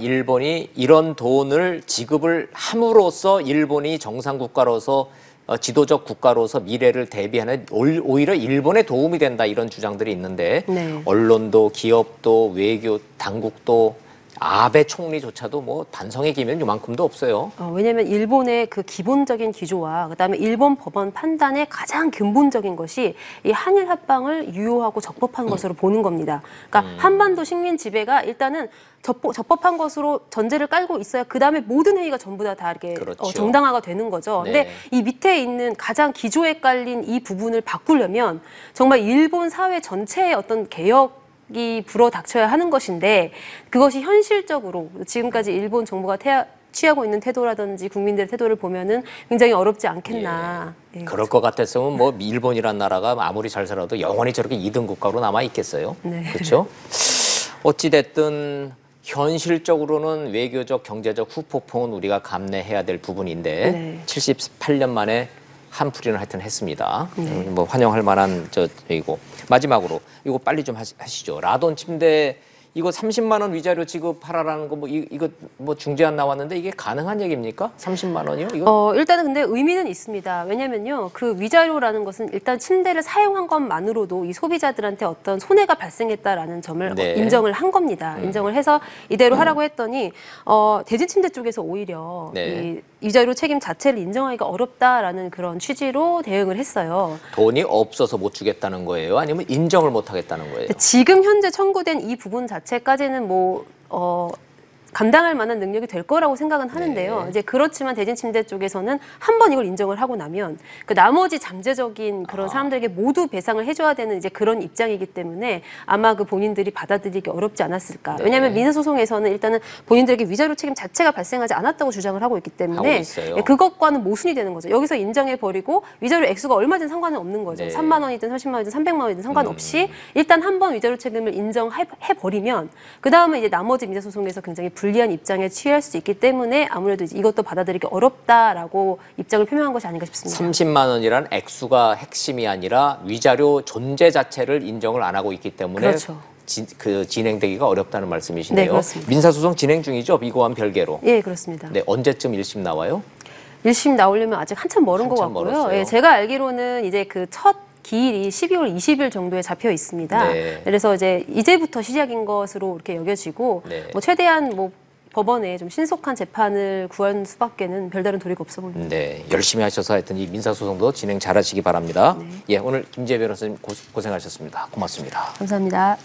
일본이 이런 돈을 지급을 함으로써 일본이 정상 국가로서 지도적 국가로서 미래를 대비하는 오히려 일본에 도움이 된다 이런 주장들이 있는데 네. 언론도 기업도 외교 당국도 아베 총리조차도 뭐 반성의 기면 요만큼도 없어요. 왜냐하면 일본의 그 기본적인 기조와 그다음에 일본 법원 판단의 가장 근본적인 것이 이 한일 합방을 유효하고 적법한 것으로 보는 겁니다. 그러니까 한반도 식민 지배가 일단은 적법한 것으로 전제를 깔고 있어야 그다음에 모든 행위가 전부 다 이렇게 그렇죠. 정당화가 되는 거죠. 네. 근데 이 밑에 있는 가장 기조에 깔린 이 부분을 바꾸려면 정말 일본 사회 전체의 어떤 이 불어닥쳐야 하는 것인데 그것이 현실적으로 지금까지 일본 정부가 취하고 있는 태도라든지 국민들의 태도를 보면은 굉장히 어렵지 않겠나. 예, 그럴 것 같았으면 뭐 일본이란 나라가 아무리 잘 살아도 영원히 저렇게 2등 국가로 남아 있겠어요. 네. 그렇죠? 어찌 됐든 현실적으로는 외교적 경제적 후폭풍은 우리가 감내해야 될 부분인데 네. 78년 만에 한풀이는 하여튼 했습니다. 뭐 환영할 만한 저이고 마지막으로 이거 빨리 좀 하시죠. 라돈 침대 이거 30만 원 위자료 지급하라라는 거 뭐 이거 뭐 중재안 나왔는데 이게 가능한 얘기입니까? 30만 원이요? 이거? 일단은 근데 의미는 있습니다. 왜냐면요. 그 위자료라는 것은 일단 침대를 사용한 것만으로도 이 소비자들한테 어떤 손해가 발생했다라는 점을 네. 인정을 한 겁니다. 인정을 해서 이대로 하라고 했더니 대진 침대 쪽에서 오히려 네. 이 위자료 책임 자체를 인정하기가 어렵다라는 그런 취지로 대응을 했어요. 돈이 없어서 못 주겠다는 거예요? 아니면 인정을 못 하겠다는 거예요? 지금 현재 청구된 이 부분 자체까지는 감당할 만한 능력이 될 거라고 생각은 하는데요. 네. 이제 그렇지만 대진 침대 쪽에서는 한 번 이걸 인정을 하고 나면 그 나머지 잠재적인 그런 사람들에게 모두 배상을 해줘야 되는 이제 그런 입장이기 때문에 아마 그 본인들이 받아들이기 어렵지 않았을까. 네. 왜냐하면 민사소송에서는 일단은 본인들에게 위자료 책임 자체가 발생하지 않았다고 주장을 하고 있기 하고 때문에 있어요. 예, 그것과는 모순이 되는 거죠. 여기서 인정해버리고 위자료 액수가 얼마든 상관은 없는 거죠. 네. 3만 원이든 30만 원이든 300만 원이든 상관없이 일단 한 번 위자료 책임을 인정해버리면 그 다음에 이제 나머지 민사소송에서 굉장히 불리한 입장에 취할 수 있기 때문에 아무래도 이제 이것도 받아들이기 어렵다라고 입장을 표명한 것이 아닌가 싶습니다. 30만 원이란 액수가 핵심이 아니라 위자료 존재 자체를 인정을 안 하고 있기 때문에 그렇죠. 진행되기가 어렵다는 말씀이시네요. 네, 그렇습니다. 민사소송 진행 중이죠? 이거와는 별개로. 예, 그렇습니다. 네, 언제쯤 1심 나와요? 1심 나오려면 아직 한참 멀은 것 한참 같고요. 멀었어요. 예, 제가 알기로는 이제 그 첫 기일이 12월 20일 정도에 잡혀 있습니다. 네. 그래서 이제부터 시작인 것으로 이렇게 여겨지고 네. 뭐 최대한 뭐 법원에 좀 신속한 재판을 구할 수밖에는 별다른 도리가 없어 보입니다. 네, 열심히 하셔서 하여튼 이 민사소송도 진행 잘하시기 바랍니다. 예, 오늘 김재 변호사님 고생하셨습니다. 고맙습니다. 감사합니다.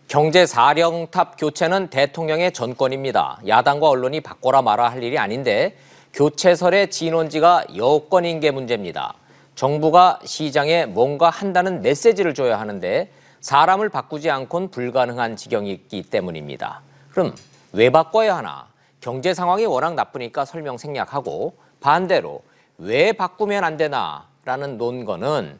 경제사령탑 교체는 대통령의 전권입니다. 야당과 언론이 바꿔라 마라 할 일이 아닌데 교체설의 진원지가 여권인 게 문제입니다. 정부가 시장에 뭔가 한다는 메시지를 줘야 하는데 사람을 바꾸지 않고는 불가능한 지경이 있기 때문입니다. 그럼 왜 바꿔야 하나? 경제 상황이 워낙 나쁘니까 설명 생략하고 반대로 왜 바꾸면 안 되나? 라는 논거는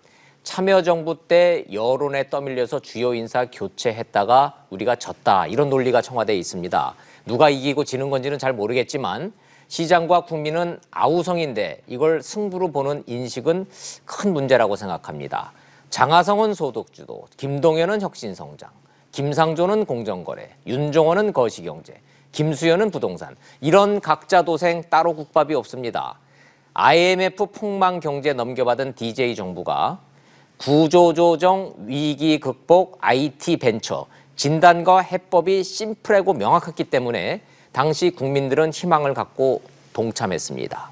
참여정부 때 여론에 떠밀려서 주요 인사 교체했다가 우리가 졌다. 이런 논리가 청와대에 있습니다. 누가 이기고 지는 건지는 잘 모르겠지만 시장과 국민은 아우성인데 이걸 승부로 보는 인식은 큰 문제라고 생각합니다. 장하성은 소득주도, 김동연은 혁신성장, 김상조는 공정거래, 윤종호는 거시경제, 김수현은 부동산. 이런 각자 도생 따로 국밥이 없습니다. IMF 폭망 경제 넘겨받은 DJ 정부가 구조조정, 위기 극복, IT 벤처, 진단과 해법이 심플하고 명확했기 때문에 당시 국민들은 희망을 갖고 동참했습니다.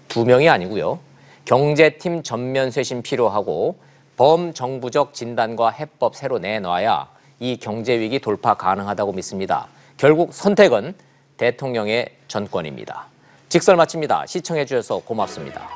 2명이 아니고요. 경제팀 전면 쇄신 필요하고 범정부적 진단과 해법 새로 내놔야 이 경제위기 돌파 가능하다고 믿습니다. 결국 선택은 대통령의 전권입니다. 직설 마칩니다. 시청해 주셔서 고맙습니다.